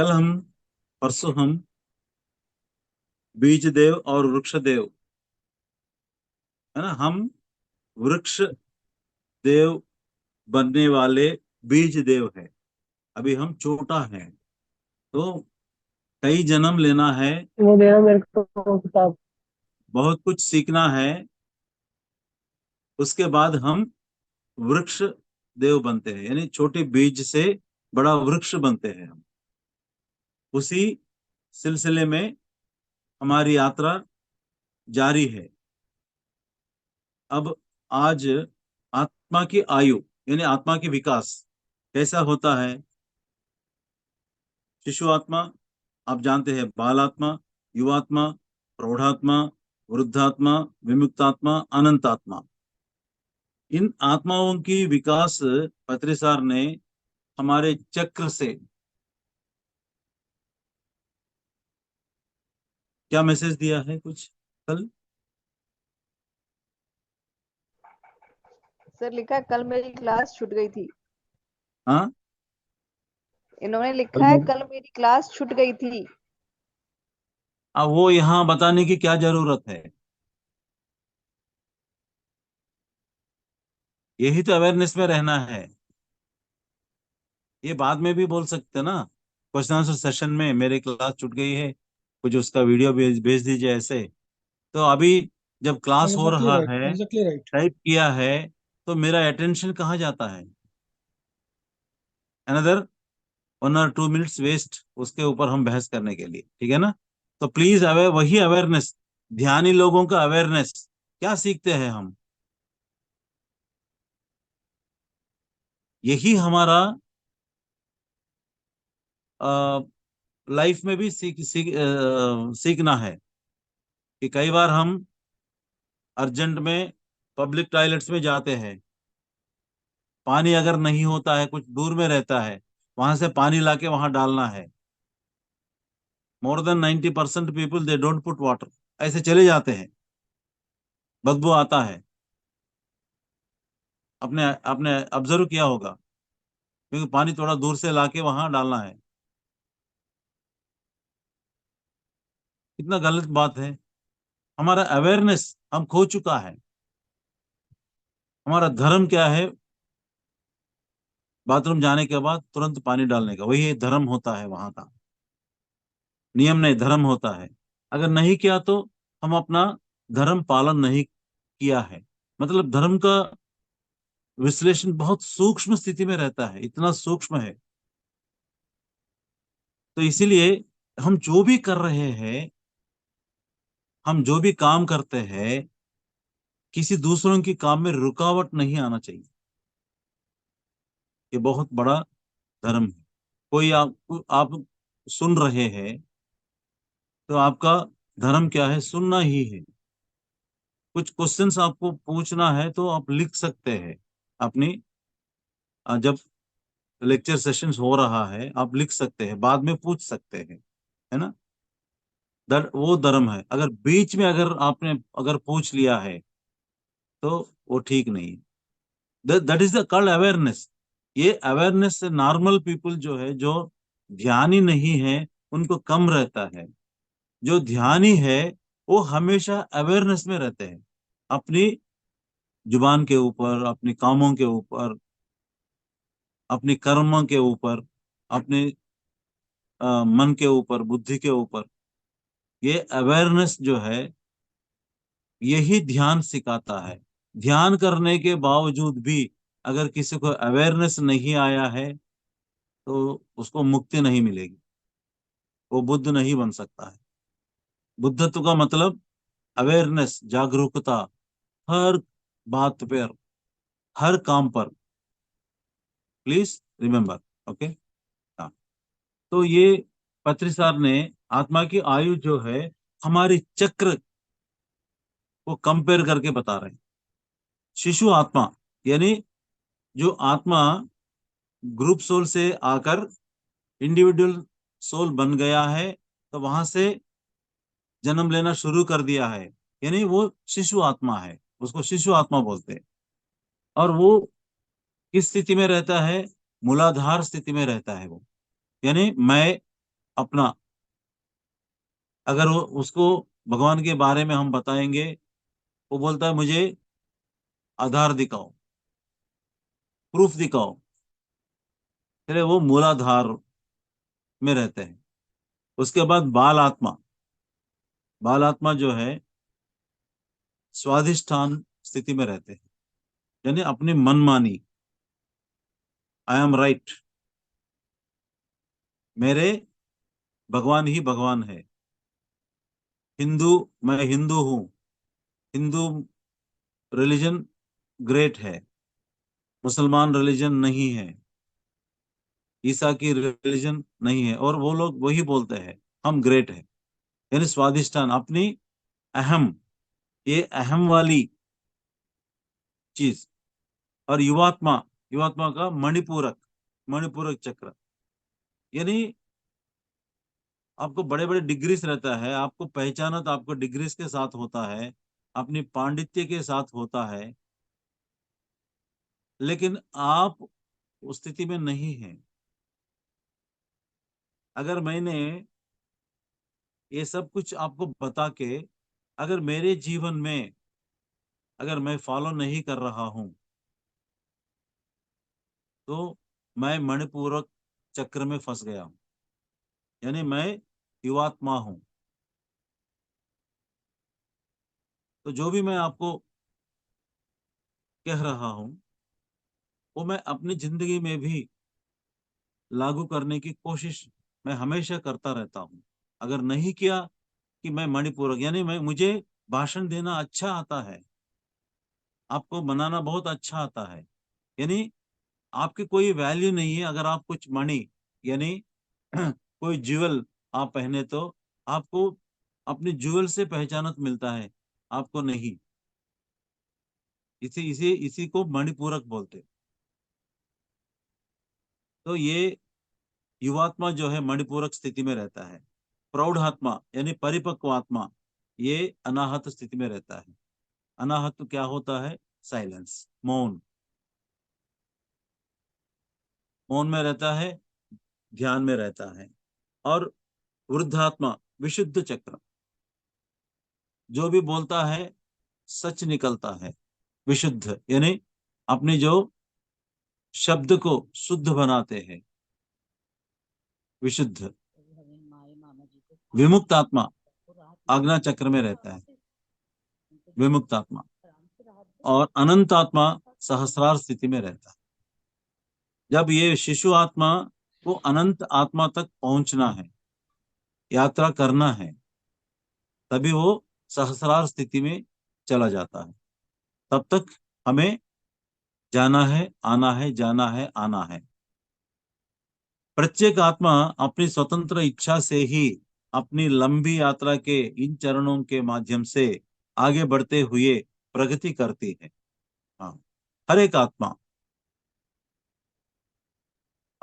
परसों हम बीज देव और वृक्ष देव, है ना, हम वृक्ष देव बनने वाले बीज देव है। अभी हम छोटा है, तो कई जन्म लेना है, वो देना मेरे को किताब। बहुत कुछ सीखना है। उसके बाद हम वृक्ष देव बनते हैं, यानी छोटे बीज से बड़ा वृक्ष बनते हैं हम। उसी सिलसिले में हमारी यात्रा जारी है। अब आज आत्मा की आयु यानी आत्मा की विकास कैसा होता है। शिशु आत्मा, आप जानते हैं, बाल आत्मा, युवात्मा, प्रौढ़ात्मा, वृद्धात्मा, विमुक्तात्मा, अनंत आत्मा। इन आत्माओं की विकास पत्रिसार ने हमारे चक्र से क्या मैसेज दिया है कुछ कल? सर लिखा है कल मेरी क्लास छूट गई थी। हाँ, इन्होंने कल लिखा है कल मेरी क्लास छूट गई थी। अब वो यहाँ बताने की क्या जरूरत है? यही तो अवेयरनेस में रहना है। ये बाद में भी बोल सकते ना, क्वेश्चन आंसर सेशन में मेरी क्लास छूट गई है, कुछ उसका वीडियो भेज भेज दीजिए ऐसे। तो अभी जब क्लास हो एग्जैक्टली रहा राइट, है, एग्जैक्टली राइट। टाइप किया है, तो मेरा अटेंशन कहाँ जाता है? अनदर 1 और 2 मिनट्स वेस्ट उसके ऊपर हम बहस करने के लिए, ठीक है ना? तो प्लीज वही अवेयरनेस, ध्यानी लोगों का अवेयरनेस, क्या सीखते हैं हम? यही हमारा लाइफ में भी सीखना है कि कई बार हम अर्जेंट में पब्लिक टॉयलेट्स में जाते हैं, पानी अगर नहीं होता है, कुछ दूर में रहता है, वहां से पानी लाके वहां डालना है। More than 90% people they don't put water, ऐसे चले जाते हैं, बदबू आता है। अपने आपने ऑब्जर्व किया होगा, क्योंकि पानी थोड़ा दूर से लाके वहां डालना है। कितना गलत बात है। हमारा अवेयरनेस हम खो चुका है। हमारा धर्म क्या है? बाथरूम जाने के बाद तुरंत पानी डालने का, वही धर्म होता है वहां का। नियम नहीं, धर्म होता है। अगर नहीं किया तो हम अपना धर्म पालन नहीं किया है। मतलब धर्म का विश्लेषण बहुत सूक्ष्म स्थिति में रहता है, इतना सूक्ष्म है। तो इसीलिए हम जो भी कर रहे हैं, हम जो भी काम करते हैं, किसी दूसरों के काम में रुकावट नहीं आना चाहिए। ये बहुत बड़ा धर्म है। कोई आप सुन रहे हैं, तो आपका धर्म क्या है? सुनना ही है। कुछ क्वेश्चंस आपको पूछना है तो आप लिख सकते हैं अपनी, जब लेक्चर सेशंस हो रहा है आप लिख सकते हैं, बाद में पूछ सकते हैं, है ना? वो धर्म है। अगर बीच में अगर आपने अगर पूछ लिया है, तो वो ठीक नहीं। That is the called awareness. ये अवेयरनेस से नॉर्मल पीपल जो है, जो ध्यानी नहीं है, उनको कम रहता है। जो ध्यानी है वो हमेशा अवेयरनेस में रहते हैं, अपनी जुबान के ऊपर, अपने कामों के ऊपर, अपनी कर्म के ऊपर, अपने मन के ऊपर, बुद्धि के ऊपर। ये अवेयरनेस जो है, यही ध्यान सिखाता है। ध्यान करने के बावजूद भी अगर किसी को अवेयरनेस नहीं आया है, तो उसको मुक्ति नहीं मिलेगी, वो बुद्ध नहीं बन सकता है। बुद्धत्व का मतलब अवेयरनेस, जागरूकता, हर बात पर, हर काम पर। Please remember, okay. हाँ, तो ये पत्री साहब ने आत्मा की आयु जो है हमारी चक्र को कंपेयर करके बता रहे हैं। शिशु आत्मा यानी जो आत्मा ग्रुप सोल से आकर इंडिविजुअल सोल बन गया है, तो वहां से जन्म लेना शुरू कर दिया है, यानी वो शिशु आत्मा है, उसको शिशु आत्मा बोलते हैं। और वो किस स्थिति में रहता है? मूलाधार स्थिति में रहता है वो, यानी मैं अपना, अगर वो उसको भगवान के बारे में हम बताएंगे, वो बोलता है मुझे आधार दिखाओ, प्रूफ दिखाओ। फिर वो मूलाधार में रहते हैं। उसके बाद बाल आत्मा, बाल आत्मा जो है स्वाधिष्ठान स्थिति में रहते हैं, यानी अपनी मनमानी, आई एम राइट, मेरे भगवान ही भगवान है, हिंदू, मैं हिंदू हूं, हिंदू रिलीजन ग्रेट है, मुसलमान रिलीजन नहीं है, ईसा की रिलीजन नहीं है, और वो लोग वही बोलते हैं हम ग्रेट है। यानी स्वादिष्टान, अपनी अहम, ये अहम वाली चीज। और युवात्मा, युवात्मा का मणिपूरक, मणिपूरक चक्र, यानी आपको बड़े बड़े डिग्रीज रहता है, आपको पहचाना तो आपको डिग्रीज के साथ होता है, अपनी पांडित्य के साथ होता है, लेकिन आप उस स्थिति में नहीं हैं। अगर मैंने ये सब कुछ आपको बता के, अगर मेरे जीवन में अगर मैं फॉलो नहीं कर रहा हूं, तो मैं मणिपूरक चक्र में फंस गया हूं, यानी मैं युवात्मा हूं। तो जो भी मैं आपको कह रहा हूं, वो मैं अपनी जिंदगी में भी लागू करने की कोशिश मैं हमेशा करता रहता हूं। अगर नहीं किया कि मैं मणिपूरक, यानी मैं, मुझे भाषण देना अच्छा आता है, आपको बनाना बहुत अच्छा आता है, यानी आपकी कोई वैल्यू नहीं है अगर आप कुछ मणि, यानी कोई ज्वेल आप पहने तो आपको अपने ज्वेल से पहचानत मिलता है, आपको नहीं। इसी इसी इसी को मणिपूरक बोलते। तो ये युवात्मा जो है मणिपूरक स्थिति में रहता है। प्रौढ़ात्मा यानी परिपक्व आत्मा, ये अनाहत स्थिति में रहता है। अनाहत क्या होता है? साइलेंस, मौन, मौन में रहता है, ध्यान में रहता है। और वृद्धात्मा, विशुद्ध चक्र, जो भी बोलता है सच निकलता है, विशुद्ध, यानी अपने जो शब्द को शुद्ध बनाते हैं, विशुद्ध। विमुक्त आत्मा आज्ञा चक्र में रहता है, विमुक्त आत्मा। और अनंत आत्मा सहस्रार स्थिति में रहता है। जब ये शिशु आत्मा को अनंत आत्मा तक पहुंचना है, यात्रा करना है, तभी वो सहस्रार स्थिति में चला जाता है। तब तक हमें जाना है, आना है, जाना है, आना है। प्रत्येक आत्मा अपनी स्वतंत्र इच्छा से ही अपनी लंबी यात्रा के इन चरणों के माध्यम से आगे बढ़ते हुए प्रगति करती है। हाँ, हर एक आत्मा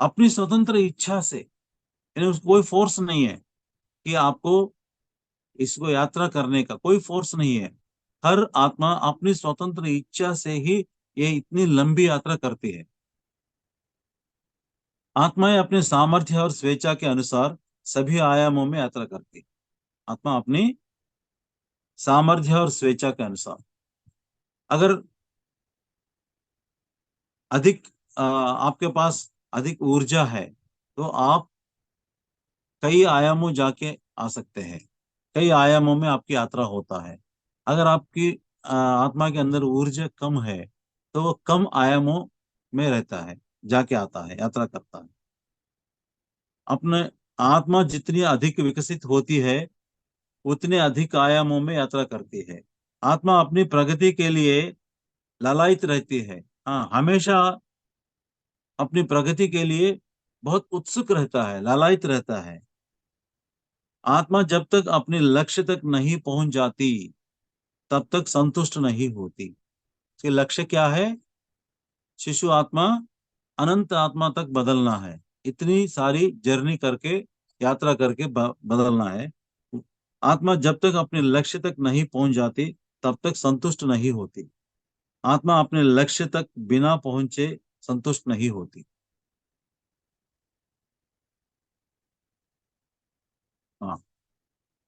अपनी स्वतंत्र इच्छा से, यानी कोई फोर्स नहीं है कि आपको इसको यात्रा करने का, कोई फोर्स नहीं है। हर आत्मा अपनी स्वतंत्र इच्छा से ही ये इतनी लंबी यात्रा करती है। आत्माएं अपने सामर्थ्य और स्वेच्छा के अनुसार सभी आयामों में यात्रा करती है। आत्मा अपनी सामर्थ्य और स्वेच्छा के अनुसार, अगर अधिक आपके पास अधिक ऊर्जा है, तो आप कई आयामों जाके आ सकते हैं, कई आयामों में आपकी यात्रा होता है। अगर आपकी आत्मा के अंदर ऊर्जा कम है, तो वो कम आयामों में रहता है, जाके आता है, यात्रा करता है। अपने आत्मा जितनी अधिक विकसित होती है, उतने अधिक आयामों में यात्रा करती है। आत्मा अपनी प्रगति के लिए लालायित रहती है। हाँ, हमेशा अपनी प्रगति के लिए बहुत उत्सुक रहता है, लालायित रहता है। आत्मा जब तक अपने लक्ष्य तक नहीं पहुंच जाती, तब तक संतुष्ट नहीं होती। इसके लक्ष्य क्या है? शिशु आत्मा अनंत आत्मा तक बदलना है, इतनी सारी जर्नी करके, यात्रा करके बदलना है। आत्मा जब तक अपने लक्ष्य तक नहीं पहुंच जाती, तब तक संतुष्ट नहीं होती। आत्मा अपने लक्ष्य तक बिना पहुंचे संतुष्ट नहीं होती। हाँ,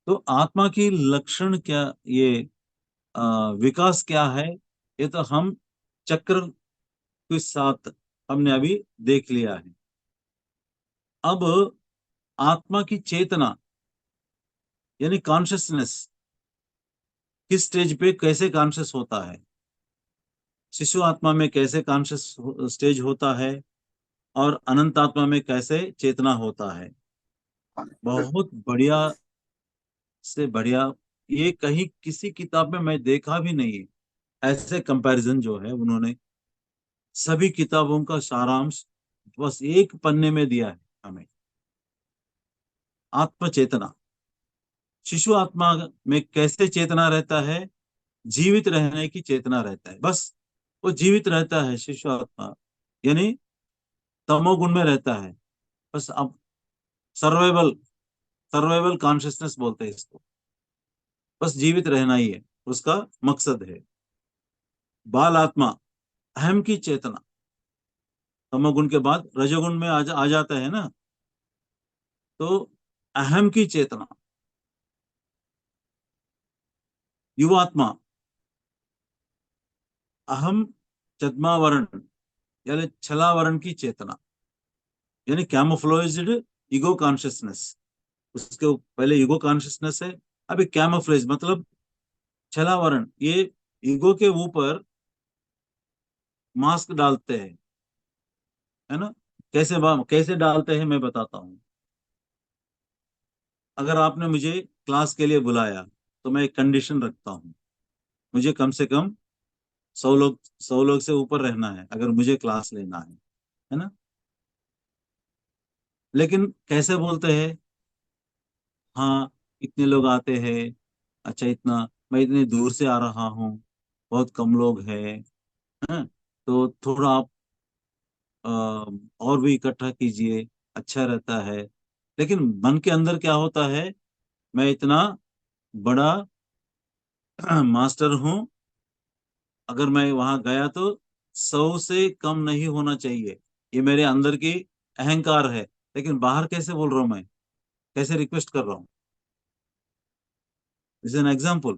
तो आत्मा की लक्षण क्या, ये विकास क्या है, ये तो हम चक्र के साथ हमने अभी देख लिया है। अब आत्मा की चेतना यानी कॉन्शियसनेस किस स्टेज पे कैसे कॉन्शियस होता है, शिशु आत्मा में कैसे कॉन्शियस स्टेज होता है, और अनंत आत्मा में कैसे चेतना होता है। बहुत बढ़िया से बढ़िया, ये कहीं किसी किताब में मैं देखा भी नहीं है। ऐसे कंपैरिजन जो है उन्होंने सभी किताबों का सारांश बस एक पन्ने में दिया है हमें। आत्म चेतना, शिशु आत्मा में कैसे चेतना रहता है, जीवित रहने की चेतना रहता है, बस वो जीवित रहता है शिशु आत्मा, यानी तमोगुण में रहता है। बस अब सर्वाइवल, सर्वाइवल कॉन्शियसनेस बोलते हैं इसको, बस जीवित रहना ही है उसका मकसद है। बाल आत्मा, अहम की चेतना, तमोगुण के बाद रजोगुण में आ जाता है ना, तो अहम की चेतना। युवात्मा, अहम छद्मावरण यानी छलावरण की चेतना, यानी कैमोफ्लोइज्ड ईगो कॉन्शियसनेस। उसके पहले ईगो कॉन्शियसनेस है, अभी कैमोफ्लेज मतलब छलावरण, ये ईगो के ऊपर मास्क डालते हैं, है ना। कैसे कैसे डालते हैं मैं बताता हूँ। अगर आपने मुझे क्लास के लिए बुलाया तो मैं एक कंडीशन रखता हूँ, मुझे कम से कम 100 लोग, 100 लोग से ऊपर रहना है अगर मुझे क्लास लेना है ना। लेकिन कैसे बोलते हैं, हाँ इतने लोग आते हैं, अच्छा इतना, मैं इतनी दूर से आ रहा हूँ, बहुत कम लोग हैं, तो थोड़ा आप अ, और भी इकट्ठा कीजिए, अच्छा रहता है। लेकिन मन के अंदर क्या होता है, मैं इतना बड़ा मास्टर हूँ, अगर मैं वहां गया तो 100 से कम नहीं होना चाहिए, ये मेरे अंदर की अहंकार है। लेकिन बाहर कैसे बोल रहा हूँ मैं, कैसे रिक्वेस्ट कर रहा हूँ। This an example,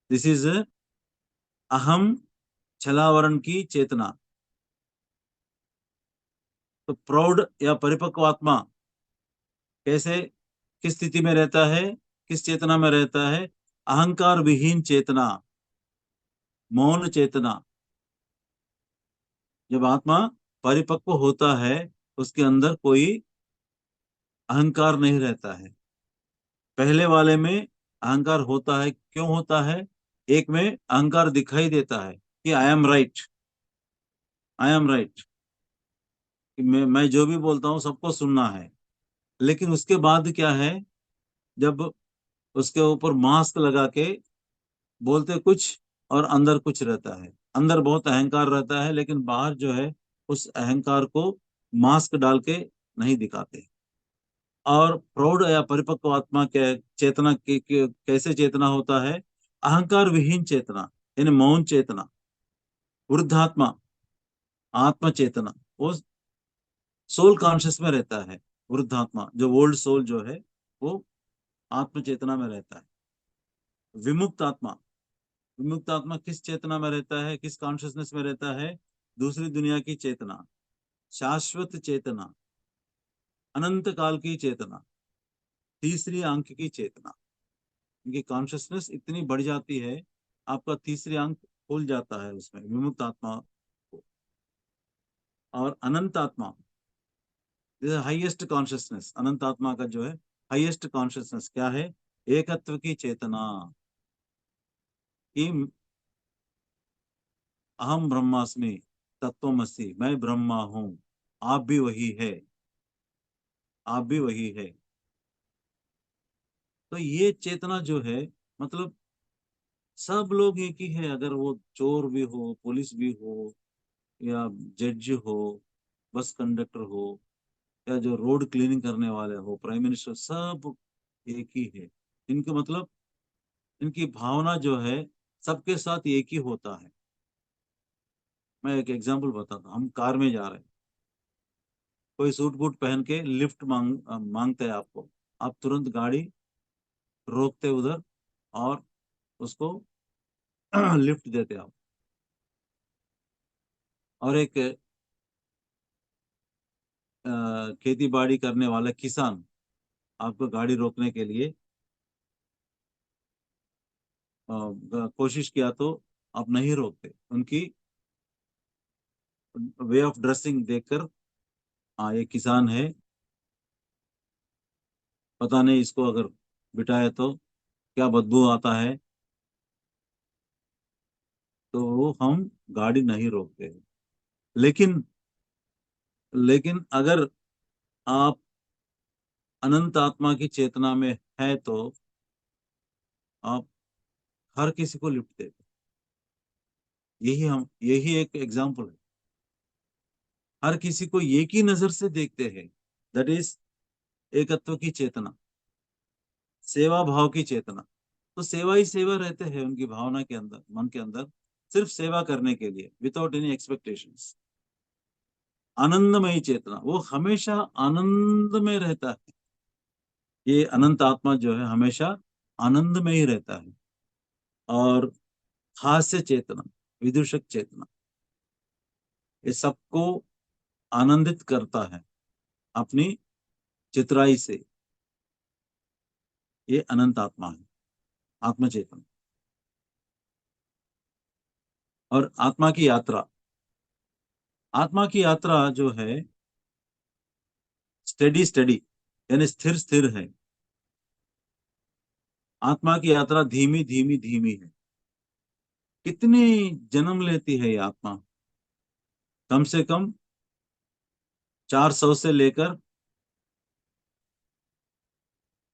this is अहम छलावरण की चेतना। तो प्रौढ़ या परिपक्व आत्मा कैसे, किस स्थिति में रहता है, किस चेतना में रहता है, अहंकार विहीन चेतना, मौन चेतना। जब आत्मा परिपक्व होता है उसके अंदर कोई अहंकार नहीं रहता है। पहले वाले में अहंकार होता है, क्यों होता है, एक में अहंकार दिखाई देता है कि I am right, I am right, कि मैं जो भी बोलता हूँ सबको सुनना है। लेकिन उसके बाद क्या है, जब उसके ऊपर मास्क लगा के बोलते कुछ और अंदर कुछ रहता है, अंदर बहुत अहंकार रहता है लेकिन बाहर जो है उस अहंकार को मास्क डाल के नहीं दिखाते। और प्रौढ़ या परिपक्व आत्मा के चेतना कैसे चेतना होता है, अहंकार विहीन चेतना, यानी मौन चेतना। वृद्धात्मा, आत्म चेतना, वो सोल कॉन्शियस में रहता है। वृद्धात्मा जो ओल्ड सोल जो है वो आत्म चेतना में रहता है। विमुक्त आत्मा, विमुक्त आत्मा किस चेतना में रहता है, किस कॉन्शियसनेस में रहता है, दूसरी दुनिया की चेतना, शाश्वत चेतना, अनंत काल की चेतना, तीसरी आंख की चेतना। इनकी कॉन्शियसनेस इतनी बढ़ जाती है, आपका तीसरी आंख खुल जाता है उसमें, विमुक्त आत्मा को। और अनंत आत्मा, हाईएस्ट कॉन्शियसनेस, अनंत आत्मा का जो है हाईएस्ट कॉन्शियसनेस क्या है, एकत्व की चेतना, कि अहम ब्रह्मास्मि, तत्वमसि, मैं ब्रह्मा हूँ, आप भी वही है, आप भी वही है। तो ये चेतना जो है, मतलब सब लोग एक ही है, अगर वो चोर भी हो, पुलिस भी हो, या जज हो, बस कंडक्टर हो, या जो रोड क्लीनिंग करने वाले हो, प्राइम मिनिस्टर, सब एक ही है। इनके मतलब, इनकी भावना जो है सबके साथ एक ही होता है। मैं एक एग्जांपल बताता हूँ, हम कार में जा रहे हैं, कोई सूट बूट पहन के लिफ्ट मांगते हैं आपको, आप तुरंत गाड़ी रोकते उधर और उसको लिफ्ट देते आप। और एक खेती बाड़ी करने वाला किसान आपको गाड़ी रोकने के लिए कोशिश किया तो आप नहीं रोकते। उनकी वे ऑफ ड्रेसिंग देखकर, हाँ ये किसान है, पता नहीं इसको अगर बिठाए तो क्या बदबू आता है, तो हम गाड़ी नहीं रोकते। लेकिन लेकिन अगर आप अनंत आत्मा की चेतना में है तो आप हर किसी को लिफ्ट देते। यही एक एग्जाम्पल है। हर किसी को एक ही नजर से देखते हैं। दैट इज एकत्व की चेतना, सेवा भाव की चेतना। तो सेवा ही सेवा रहते हैं उनकी भावना के अंदर, मन के अंदर, सिर्फ सेवा करने के लिए, विदाउट एनी एक्सपेक्टेशंस। आनंदमयी चेतना, वो हमेशा आनंद में रहता है। ये अनंत आत्मा जो है हमेशा आनंद में ही रहता है। और हास्य चेतना, विदूषक चेतना, ये सबको आनंदित करता है अपनी चितराई से। ये अनंत आत्मा है, आत्म चेतना। और आत्मा की यात्रा, आत्मा की यात्रा जो है स्टेडी स्टेडी, यानी स्थिर स्थिर है। आत्मा की यात्रा धीमी धीमी धीमी है। कितनी जन्म लेती है ये आत्मा? कम से कम 400 से लेकर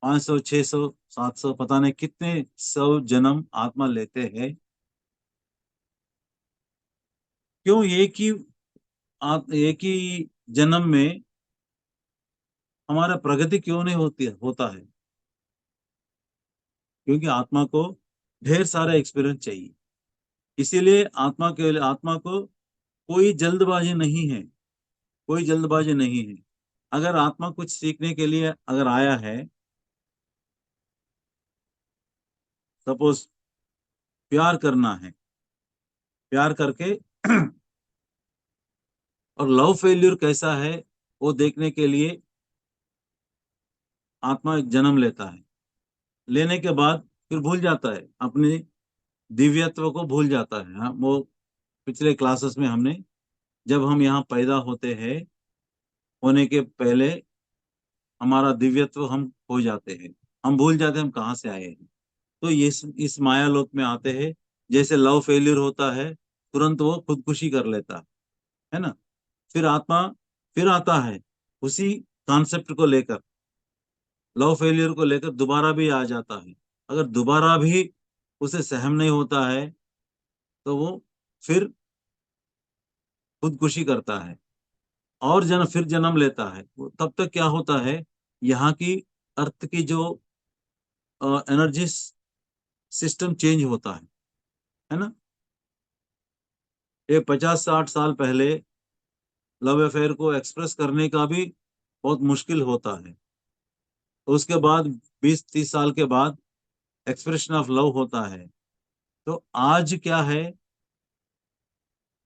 500, 600, 700, पता नहीं कितने 100 जन्म आत्मा लेते हैं। क्यों एक ही जन्म में हमारा प्रगति क्यों नहीं होता है? क्योंकि आत्मा को ढेर सारा एक्सपीरियंस चाहिए। इसीलिए आत्मा को कोई जल्दबाजी नहीं है, कोई जल्दबाजी नहीं है। अगर आत्मा कुछ सीखने के लिए अगर आया है, सपोज प्यार करना है, प्यार करके और लव फेल्यूर कैसा है वो देखने के लिए आत्मा एक जन्म लेता है। लेने के बाद फिर भूल जाता है, अपने दिव्यत्व को भूल जाता है। हाँ, वो पिछले क्लासेस में हमने, जब हम यहाँ पैदा होते हैं, होने के पहले हमारा दिव्यत्व हम खो जाते हैं। हम भूल जाते हैं हम कहाँ से आए हैं। तो इस माया लोक में आते हैं। जैसे लव फेल्यूर होता है, तुरंत वो खुदकुशी कर लेता है ना। फिर आत्मा फिर आता है उसी कॉन्सेप्ट को लेकर, लव फेलियर को लेकर दोबारा भी आ जाता है। अगर दोबारा भी उसे सहन नहीं होता है तो वो फिर खुदकुशी करता है और फिर जन्म लेता है। तब तक क्या होता है, यहाँ की अर्थ की जो एनर्जी सिस्टम चेंज होता है ना। ये 50-60 साल पहले लव अफेयर को एक्सप्रेस करने का भी बहुत मुश्किल होता है। तो उसके बाद 20-30 साल के बाद एक्सप्रेशन ऑफ लव होता है। तो आज क्या है,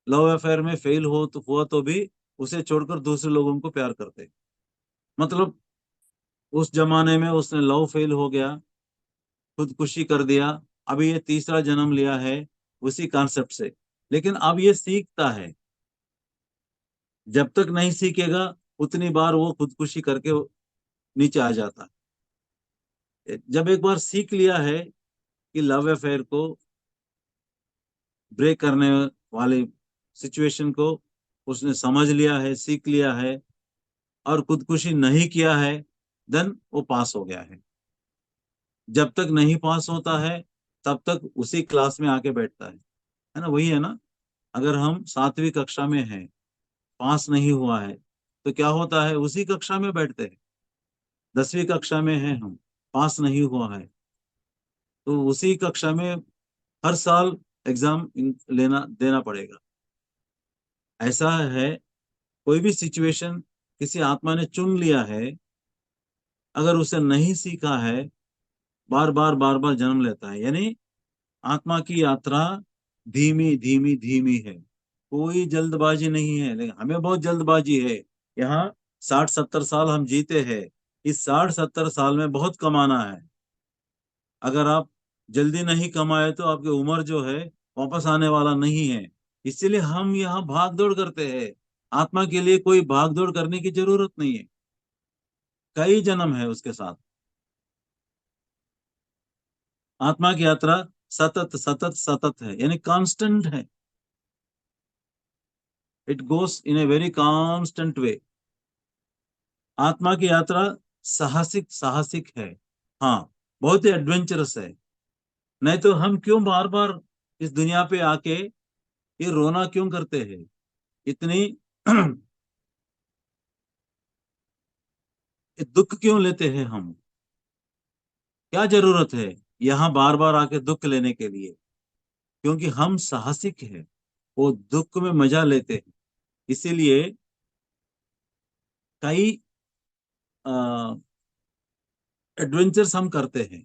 लव अफेयर में फेल हुआ तो भी उसे छोड़कर दूसरे लोगों को प्यार करते। मतलब उस जमाने में उसने लव फेल हो गया, खुदकुशी कर दिया। अभी ये तीसरा जन्म लिया है उसी कॉन्सेप्ट से। लेकिन अब ये सीखता है। जब तक नहीं सीखेगा उतनी बार वो खुदकुशी करके नीचे आ जाता है। जब एक बार सीख लिया है कि लव अफेयर को ब्रेक करने वाले सिचुएशन को उसने समझ लिया है, सीख लिया है और खुदकुशी नहीं किया है, देन वो पास हो गया है। जब तक नहीं पास होता है तब तक उसी क्लास में आके बैठता है ना। वही है ना, अगर हम 7वीं कक्षा में हैं, पास नहीं हुआ है, तो क्या होता है, उसी कक्षा में बैठते हैं। 10वीं कक्षा में हैं हम, पास नहीं हुआ है, तो उसी कक्षा में हर साल एग्जाम लेना देना पड़ेगा। ऐसा है, कोई भी सिचुएशन किसी आत्मा ने चुन लिया है, अगर उसे नहीं सीखा है बार बार बार बार जन्म लेता है। यानी आत्मा की यात्रा धीमी धीमी धीमी है, कोई जल्दबाजी नहीं है। लेकिन हमें बहुत जल्दबाजी है। यहाँ 60-70 साल हम जीते हैं, इस 60-70 साल में बहुत कमाना है। अगर आप जल्दी नहीं कमाए तो आपकी उम्र जो है वापस आने वाला नहीं है। इसीलिए हम यहाँ भाग दौड़ करते हैं। आत्मा के लिए कोई भाग दौड़ करने की जरूरत नहीं है, कई जन्म है उसके साथ। आत्मा की यात्रा सतत सतत सतत है, यानी कांस्टेंट है। It goes in a very constant way. आत्मा की यात्रा साहसिक साहसिक है, हाँ, बहुत ही एडवेंचरस है। नहीं तो हम क्यों बार बार इस दुनिया पे आके ये रोना क्यों करते हैं, इतनी ये दुख क्यों लेते हैं हम? क्या जरूरत है यहाँ बार बार आके दुख लेने के लिए? क्योंकि हम साहसिक हैं, वो दुख में मजा लेते हैं। इसीलिए कई एडवेंचर्स हम करते हैं।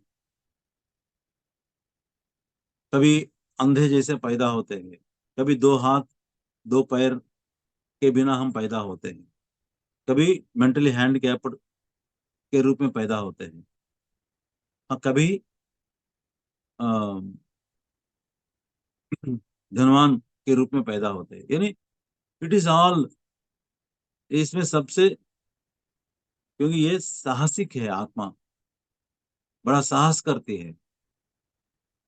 कभी अंधे जैसे पैदा होते हैं, कभी दो हाथ दो पैर के बिना हम पैदा होते हैं, कभी मेंटली हैंडकैप्ड के रूप में पैदा होते हैं, हाँ, कभी अ, धनवान के रूप में पैदा होते हैं। यानी इट इज ऑल, इसमें सबसे, क्योंकि ये साहसिक है, आत्मा बड़ा साहस करती है।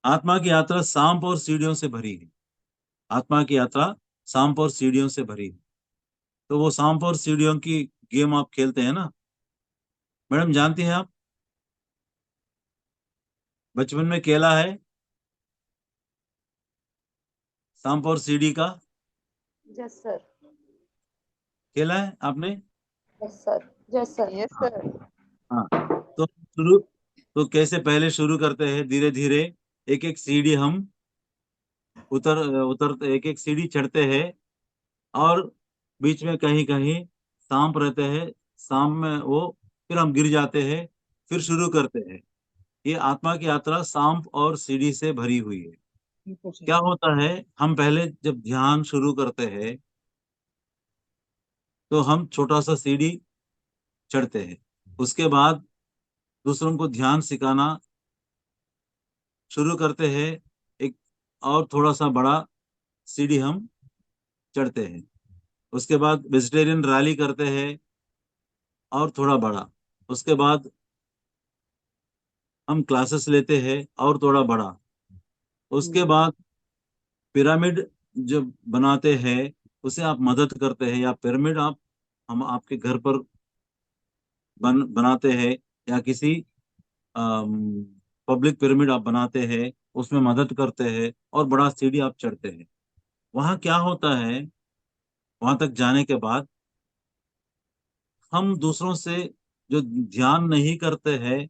आत्मा की यात्रा सांप और सीढ़ियों से भरी है। आत्मा की यात्रा सांप और सीढ़ियों से भरी है। तो वो सांप और सीढ़ियों की गेम आप खेलते हैं ना मैडम, जानती हैं आप? बचपन में खेला है सांप और सीढ़ी का? Yes sir. खेला है आपने? Yes sir. Yes sir. Yes हाँ। सर। हाँ। तो शुरू, तो कैसे पहले शुरू करते हैं, धीरे धीरे एक एक सीढ़ी हम उतर उतरते, एक एक सीढ़ी चढ़ते हैं। और बीच में कहीं कहीं सांप रहते हैं, सांप में वो, फिर हम गिर जाते हैं, फिर शुरू करते हैं। ये आत्मा की यात्रा सांप और सीढ़ी से भरी हुई है। बिल्कुल सही। क्या होता है, हम पहले जब ध्यान शुरू करते हैं तो हम छोटा सा सीढ़ी चढ़ते हैं। उसके बाद दूसरों को ध्यान सिखाना शुरू करते हैं, एक और थोड़ा सा बड़ा सीढ़ी हम चढ़ते हैं। उसके बाद वेजिटेरियन रैली करते हैं, और थोड़ा बड़ा। उसके बाद हम क्लासेस लेते हैं, और थोड़ा बड़ा। उसके बाद पिरामिड जब बनाते हैं, उसे आप मदद करते हैं, या पिरामिड आप, हम आपके घर पर बनाते हैं, या किसी पब्लिक पिरामिड आप बनाते हैं, उसमें मदद करते हैं, और बड़ा सीढ़ी आप चढ़ते हैं। वहां क्या होता है, वहां तक जाने के बाद हम दूसरों से जो ध्यान नहीं करते हैं,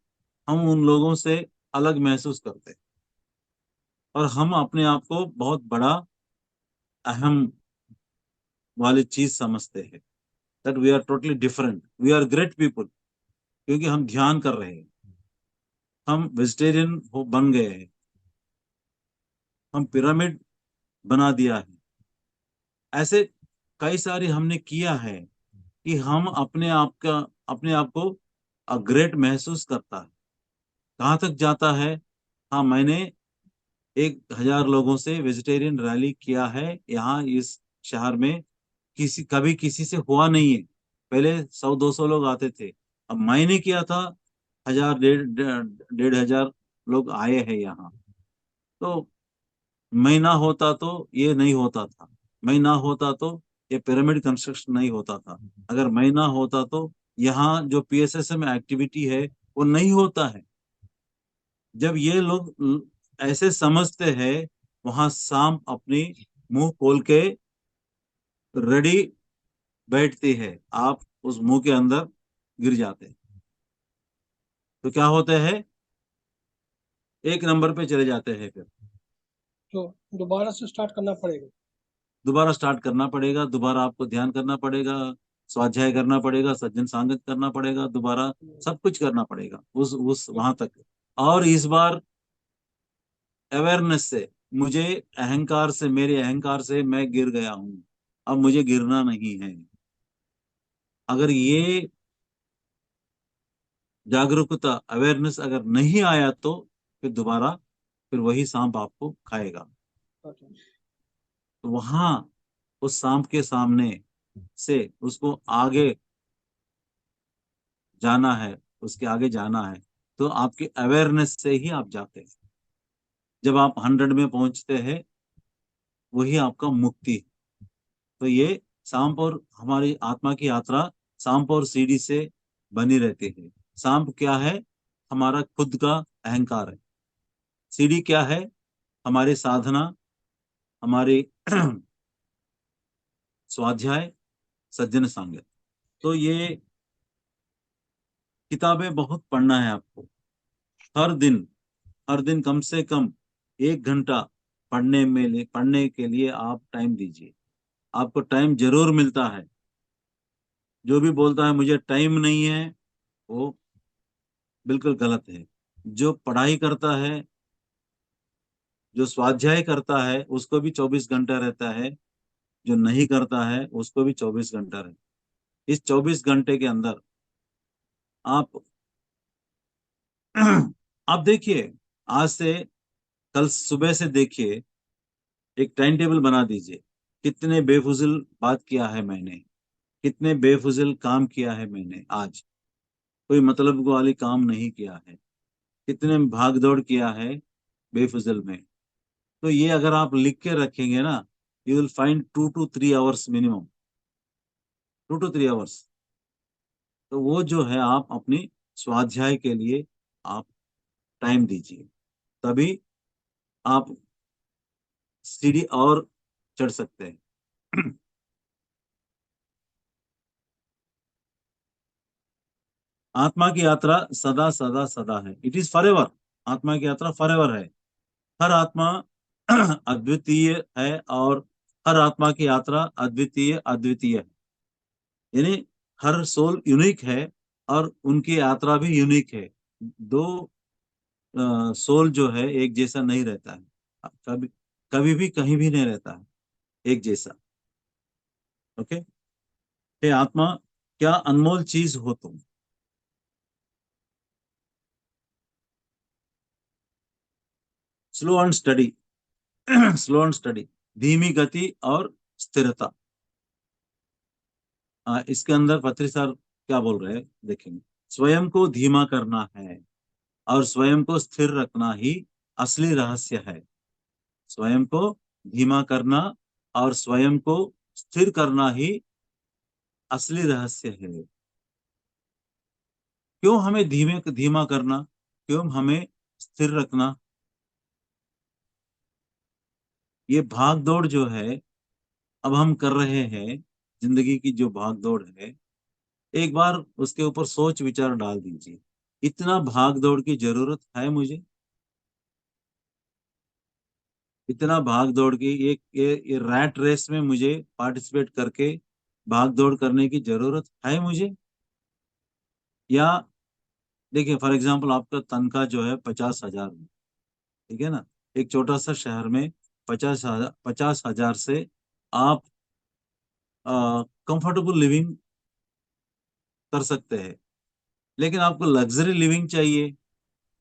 हम उन लोगों से अलग महसूस करते हैं, और हम अपने आप को बहुत बड़ा अहम वाली चीज समझते हैं। That we are totally different, we are great people, क्योंकि हम ध्यान कर रहे हैं, हम वेजिटेरियन हो बन गए हैं, हम पिरामिड बना दिया है। ऐसे कई सारे हमने किया है कि हम अपने आप को ग्रेट महसूस करता है। कहाँ तक जाता है, हाँ, मैंने 1,000 लोगों से वेजिटेरियन रैली किया है यहाँ इस शहर में, किसी कभी किसी से हुआ नहीं है। पहले 100-200 लोग आते थे, अब मैंने किया था, 1,000 1,500 लोग आए हैं यहाँ। तो मैं ना होता तो ये नहीं होता था, मैं ना होता तो ये पिरामिड कंस्ट्रक्शन नहीं होता था, अगर मैं ना होता तो यहाँ जो पीएसएसएम एक्टिविटी है वो नहीं होता है। जब ये लोग ऐसे समझते हैं, वहां सांप अपनी मुंह खोल के रेडी बैठती है, आप उस मुंह के अंदर गिर जाते हैं, तो क्या होते हैं, एक नंबर पे चले जाते हैं। फिर तो दोबारा से स्टार्ट करना पड़ेगा। दोबारा स्टार्ट करना पड़ेगा, दोबारा आपको ध्यान करना पड़ेगा, स्वाध्याय करना पड़ेगा, सज्जन सांगत करना पड़ेगा, दोबारा सब कुछ करना पड़ेगा उस वहां तक। और इस बार अवेयरनेस से, मुझे अहंकार से, मेरे अहंकार से मैं गिर गया हूं, अब मुझे गिरना नहीं है। अगर ये जागरूकता, अवेयरनेस अगर नहीं आया तो फिर दोबारा फिर वही सांप आपको खाएगा। Okay. तो वहां उस सांप के सामने से उसको आगे जाना है, उसके आगे जाना है, तो आपकी अवेयरनेस से ही आप जाते हैं। जब आप 100 में पहुंचते हैं, वही आपका मुक्ति है। तो ये सांप और हमारी आत्मा की यात्रा सांप और सीढ़ी से बनी रहती है। सांप क्या है? हमारा खुद का अहंकार है। सीढ़ी क्या है? हमारी साधना, हमारी स्वाध्याय, सज्जन संगत। तो ये किताबें बहुत पढ़ना है आपको। हर दिन, हर दिन कम से कम 1 घंटा पढ़ने के लिए आप टाइम दीजिए। आपको टाइम जरूर मिलता है। जो भी बोलता है मुझे टाइम नहीं है, वो बिल्कुल गलत है। जो पढ़ाई करता है, जो स्वाध्याय करता है, उसको भी 24 घंटा रहता है। जो नहीं करता है उसको भी 24 घंटा रहता है। इस 24 घंटे के अंदर आप आप देखिए, आज से, कल सुबह से देखिए, एक टाइम टेबल बना दीजिए। कितने बेफुजिल बात किया है मैंने, कितने बेफुजिल काम किया है मैंने आज, कोई मतलब वाली काम नहीं किया है, कितने भाग दौड़ किया है बेफुजिल में। तो ये अगर आप लिख के रखेंगे ना, you will find 2 to 3 hours minimum, 2 to 3 hours। तो वो जो है आप अपनी स्वाध्याय के लिए आप टाइम दीजिए, तभी आप सीढ़ी और चढ़ सकते हैं। आत्मा की यात्रा सदा सदा सदा है, इट इज फॉरएवर। आत्मा की यात्रा फॉरएवर है। हर आत्मा अद्वितीय है, और हर आत्मा की यात्रा अद्वितीय अद्वितीय है। यानी हर सोल यूनिक है, और उनकी यात्रा भी यूनिक है। दो सोल जो है एक जैसा नहीं रहता है, कभी कभी भी कहीं भी नहीं रहता है एक जैसा। ओके। हे आत्मा, क्या अनमोल चीज हो तुम। Slow and study. Slow and study, धीमी गति और स्थिरता। इसके अंदर पत्री सर क्या बोल रहे हैं देखेंगे। स्वयं को धीमा करना है और स्वयं को स्थिर रखना ही असली रहस्य है। स्वयं को धीमा करना और स्वयं को स्थिर करना ही असली रहस्य है। क्यों हमें धीमे धीमा करना, क्यों हमें स्थिर रखना? ये भाग दौड़ जो है अब हम कर रहे हैं, जिंदगी की जो भाग दौड़ है, एक बार उसके ऊपर सोच विचार डाल दीजिए। इतना भाग दौड़ की जरूरत है मुझे? इतना भाग दौड़ की, ये रैट रेस में मुझे पार्टिसिपेट करके भाग दौड़ करने की जरूरत है मुझे? या देखिए, फॉर एग्जांपल आपका तनख्वाह जो है 50,000 में, ठीक है ना, एक छोटा सा शहर में 50,000 से आप कंफर्टेबल लिविंग कर सकते हैं। लेकिन आपको लग्जरी लिविंग चाहिए,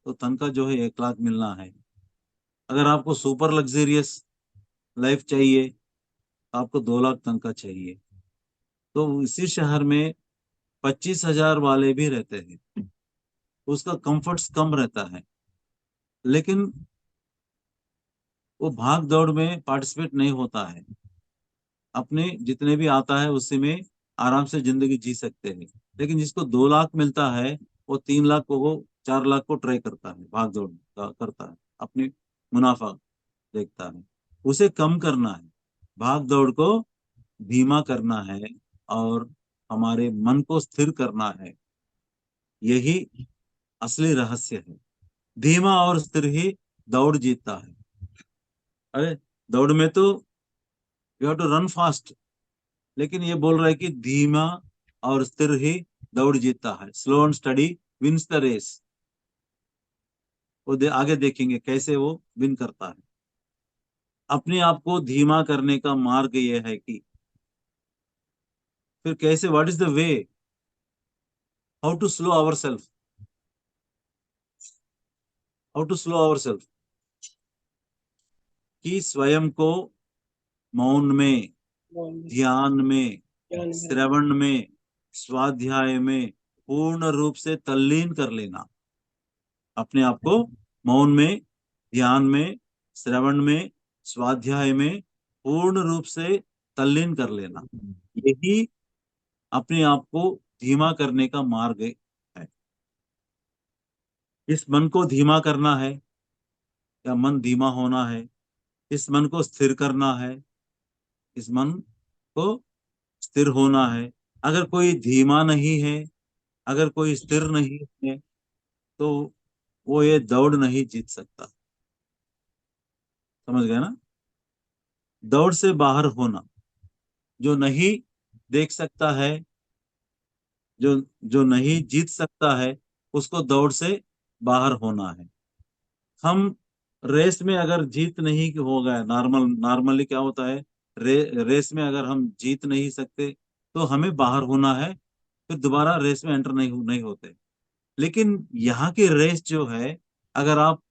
तो तनख्वाह जो है 1 लाख मिलना है। अगर आपको सुपर लग्जरियस लाइफ चाहिए, तो आपको 2 लाख तनख्वाह चाहिए। तो इसी शहर में 25,000 वाले भी रहते हैं, उसका कंफर्ट्स कम रहता है, लेकिन वो भाग दौड़ में पार्टिसिपेट नहीं होता है। अपने जितने भी आता है उसी में आराम से जिंदगी जी सकते हैं। लेकिन जिसको 2 लाख मिलता है, वो 3 लाख को, वो 4 लाख को ट्राई करता है, भाग दौड़ करता है, अपनी मुनाफा देखता है। उसे कम करना है, भाग दौड़ को धीमा करना है, और हमारे मन को स्थिर करना है। यही असली रहस्य है। धीमा और स्थिर ही दौड़ जीतता है। अरे, दौड़ में तो you have to run fast, लेकिन ये बोल रहा है कि धीमा और स्थिर ही दौड़ जीतता है। Slow and steady wins the race. वो आगे देखेंगे कैसे वो विन करता है। अपने आप को धीमा करने का मार्ग ये है कि फिर कैसे, what is the way, how to slow our self, how to slow our self, कि स्वयं को मौन में, मौन में, ध्यान में, ज्ञान में, श्रवण में, स्वाध्याय में पूर्ण रूप से तल्लीन कर लेना। अपने आप को मौन में, ध्यान में, श्रवण में, स्वाध्याय में पूर्ण रूप से तल्लीन कर लेना, यही अपने आप को धीमा करने का मार्ग है। इस मन को धीमा करना है, या मन धीमा होना है, इस मन को स्थिर करना है, इस मन को स्थिर होना है। अगर कोई धीमा नहीं है, अगर कोई स्थिर नहीं है, तो वो ये दौड़ नहीं जीत सकता। समझ गए ना? दौड़ से बाहर होना, जो नहीं देख सकता है, जो जो नहीं जीत सकता है, उसको दौड़ से बाहर होना है। हम रेस में अगर जीत नहीं हो गए, नॉर्मली क्या होता है, रेस में अगर हम जीत नहीं सकते तो हमें बाहर होना है, फिर दोबारा रेस में एंटर नहीं होते। लेकिन यहाँ की रेस जो है, अगर आप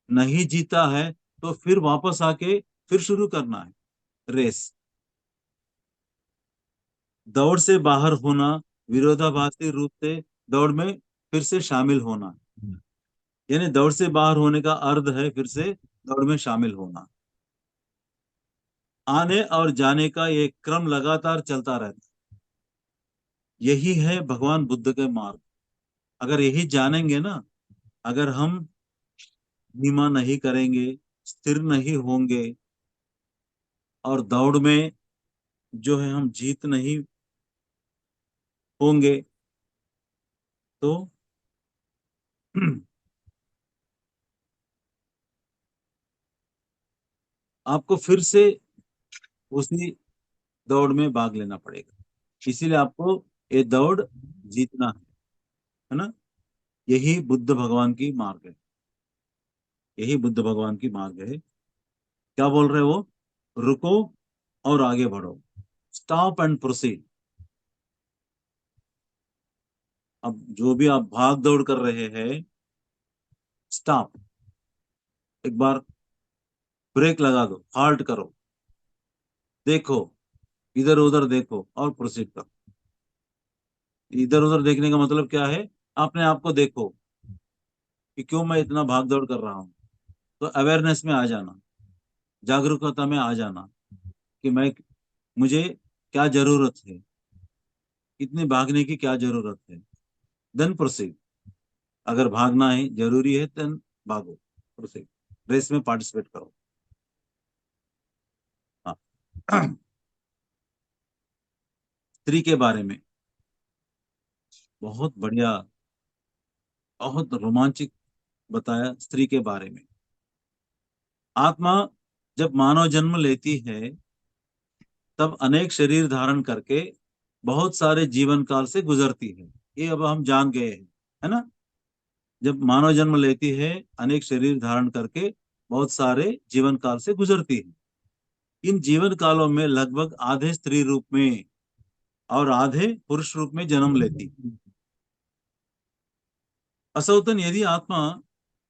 नहीं जीता है तो फिर वापस आके फिर शुरू करना है रेस। दौड़ से बाहर होना, विरोधाभासी रूप से दौड़ में फिर से शामिल होना, यानी दौड़ से बाहर होने का अर्थ है फिर से दौड़ में शामिल होना। आने और जाने का ये क्रम लगातार चलता रहता है। यही है भगवान बुद्ध के मार्ग। अगर यही जानेंगे ना, अगर हम धीमा नहीं करेंगे, स्थिर नहीं होंगे, और दौड़ में जो है हम जीत नहीं होंगे, तो आपको फिर से उसी दौड़ में भाग लेना पड़ेगा। इसीलिए आपको ये दौड़ जीतना है ना? यही बुद्ध भगवान की मार्ग है, यही बुद्ध भगवान की मार्ग है। क्या बोल रहे हो वो? रुको और आगे बढ़ो, स्टॉप एंड प्रोसीड। अब जो भी आप भाग दौड़ कर रहे हैं, स्टॉप, एक बार ब्रेक लगा दो, हाल्ट करो, देखो, इधर उधर देखो और प्रोसीड करो। इधर उधर देखने का मतलब क्या है? अपने आप को देखो कि क्यों मैं इतना भाग दौड़ कर रहा हूँ। तो अवेयरनेस में आ जाना, जागरूकता में आ जाना कि मैं, मुझे क्या जरूरत है, इतने भागने की क्या जरूरत है। Then proceed. अगर भागना है जरूरी है, देन भागो, प्रोसीड, रेस में पार्टिसिपेट करो। हाँ। स्त्री के बारे में बहुत बढ़िया, बहुत रोमांचक बताया स्त्री के बारे में। आत्मा जब मानव जन्म लेती है, तब अनेक शरीर धारण करके बहुत सारे जीवन काल से गुजरती है। ये अब हम जान गए हैं, है ना? जब मानव जन्म लेती है, अनेक शरीर धारण करके बहुत सारे जीवन काल से गुजरती है। इन जीवन कालों में लगभग आधे स्त्री रूप में और आधे पुरुष रूप में जन्म लेती। असौतन यदि आत्मा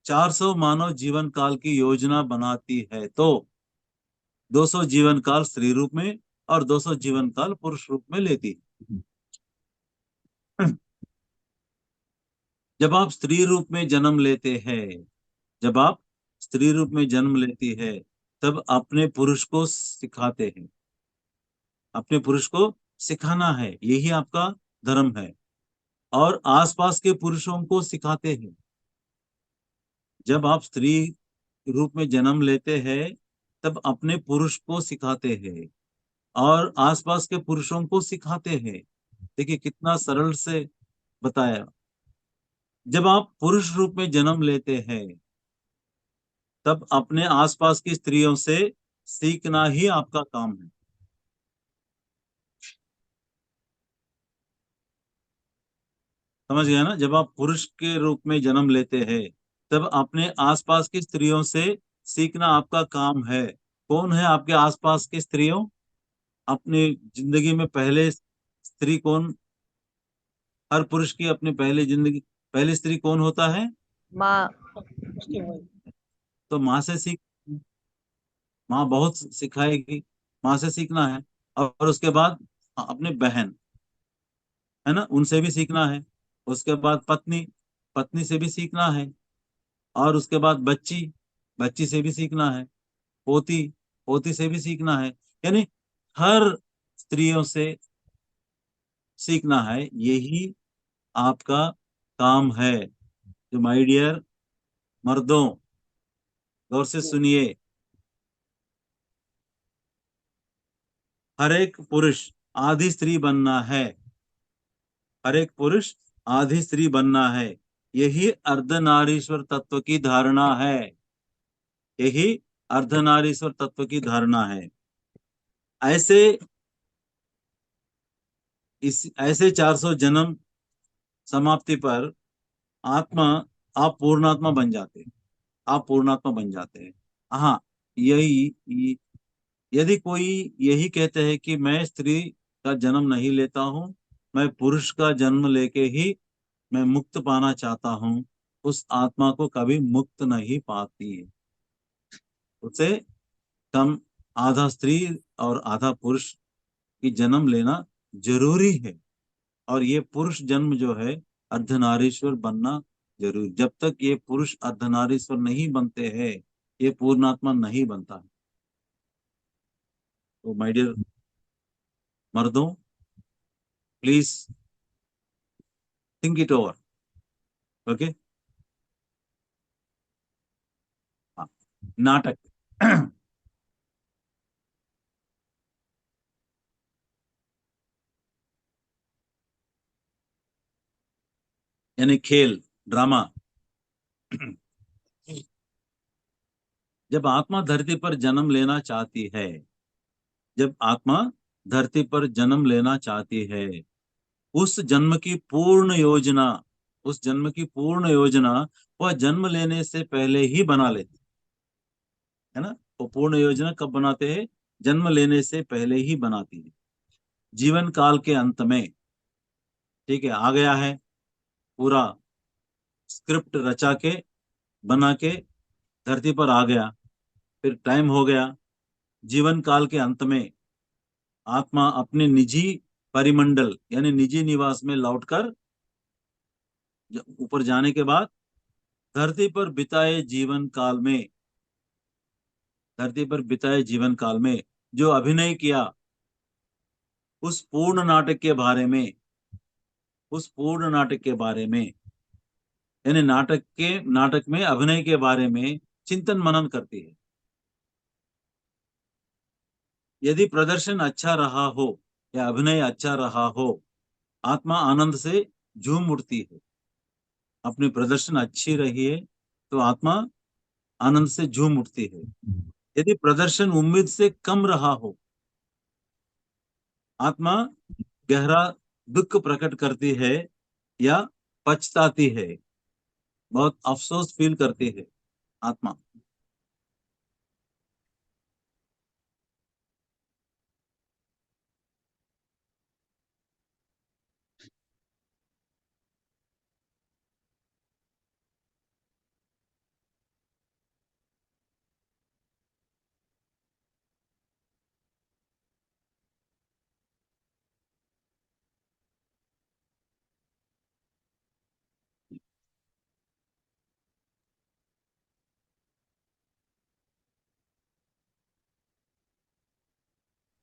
400 मानव जीवन काल की योजना बनाती है, तो 200 जीवन काल स्त्री रूप में और 200 जीवन काल पुरुष रूप में लेती है। जब आप स्त्री रूप में जन्म लेते हैं, जब आप स्त्री रूप में जन्म लेती है, तब अपने पुरुष को सिखाते हैं। अपने पुरुष को सिखाना है, यही आपका धर्म है। और आसपास के पुरुषों को सिखाते हैं। जब आप स्त्री रूप में जन्म लेते हैं, तब अपने पुरुष को सिखाते हैं और आसपास के पुरुषों को सिखाते हैं। देखिए कितना सरल से बताया। जब आप पुरुष रूप में जन्म लेते हैं, तब अपने आसपास की स्त्रियों से सीखना ही आपका काम है। समझ गया ना? जब आप पुरुष के रूप में जन्म लेते हैं, तब अपने आसपास की स्त्रियों से सीखना आपका काम है। कौन है आपके आसपास की स्त्रियों? अपनी जिंदगी में पहले स्त्री कौन? हर पुरुष की अपनी पहली जिंदगी पहली स्त्री कौन होता है? माँ। उसकी वही। तो माँ से सीख। माँ बहुत सिखाएगी। माँ से सीखना है। और उसके बाद अपने बहन, है ना, उनसे भी सीखना है। उसके बाद पत्नी, पत्नी से भी सीखना है। और उसके बाद बच्ची, बच्ची से भी सीखना है। पोती, पोती से भी सीखना है। यानी हर स्त्रियों से सीखना है। यही आपका काम है। तो माय डियर मर्दों, गौर से सुनिए। हर एक पुरुष आधी स्त्री बनना है। हर एक पुरुष आधी स्त्री बनना है। यही अर्धनारीश्वर तत्व की धारणा है। यही अर्धनारीश्वर तत्व की धारणा है। ऐसे ऐसे 400 जन्म समाप्ति पर आत्मा, आप पूर्णात्मा बन जाते हैं। आप पूर्णात्मा बन जाते हैं। हाँ, यही, यदि कोई यही कहते हैं कि मैं स्त्री का जन्म नहीं लेता हूँ, मैं पुरुष का जन्म लेके ही मैं मुक्त पाना चाहता हूँ, उस आत्मा को कभी मुक्त नहीं पाती है। उसे कम आधा स्त्री और आधा पुरुष की जन्म लेना जरूरी है। और ये पुरुष जन्म जो है, अर्धनारीश्वर बनना जरूरी। जब तक ये पुरुष अर्धनारीश्वर नहीं बनते हैं, ये पूर्णात्मा नहीं बनता है। तो माय डियर मर्दों, please think it over. Okay. नाटक यानी खेल, ड्रामा। जब आत्मा धरती पर जन्म लेना चाहती है, जब आत्मा धरती पर जन्म लेना चाहती है, उस जन्म की पूर्ण योजना, उस जन्म की पूर्ण योजना वह जन्म लेने से पहले ही बना लेती है ना। वो पूर्ण योजना कब बनाते हैं? जन्म लेने से पहले ही बनाती है। जीवन काल के अंत में, ठीक है, आ गया है पूरा स्क्रिप्ट रचा के, बना के धरती पर आ गया। फिर टाइम हो गया। जीवन काल के अंत में आत्मा अपने निजी परिमंडल यानी निजी निवास में लौटकर ऊपर जाने के बाद धरती पर बिताए जीवन काल में, धरती पर बिताए जीवन काल में जो अभिनय किया, उस पूर्ण नाटक के बारे में, उस पूर्ण नाटक के बारे में, यानी नाटक में अभिनय के बारे में चिंतन मनन करती है। यदि प्रदर्शन अच्छा रहा हो या अभिनय अच्छा रहा हो, आत्मा आनंद से झूम उठती है। अपनी प्रदर्शन अच्छी रही है तो आत्मा आनंद से झूम उठती है। यदि प्रदर्शन उम्मीद से कम रहा हो, आत्मा गहरा दुख प्रकट करती है या पछताती है, बहुत अफसोस फील करती है आत्मा।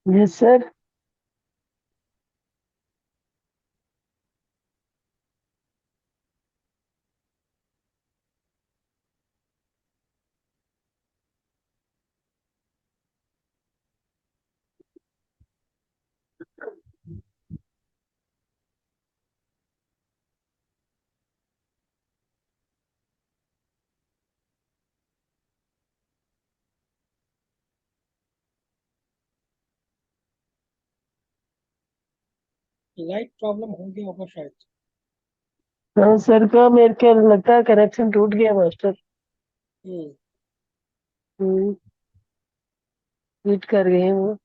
Yes sir. लाइट प्रॉब्लम हो गया होगा शायद। हाँ सर का मेरे को लगता है कनेक्शन टूट गया मास्टर। हम्म। हिट कर गए वो।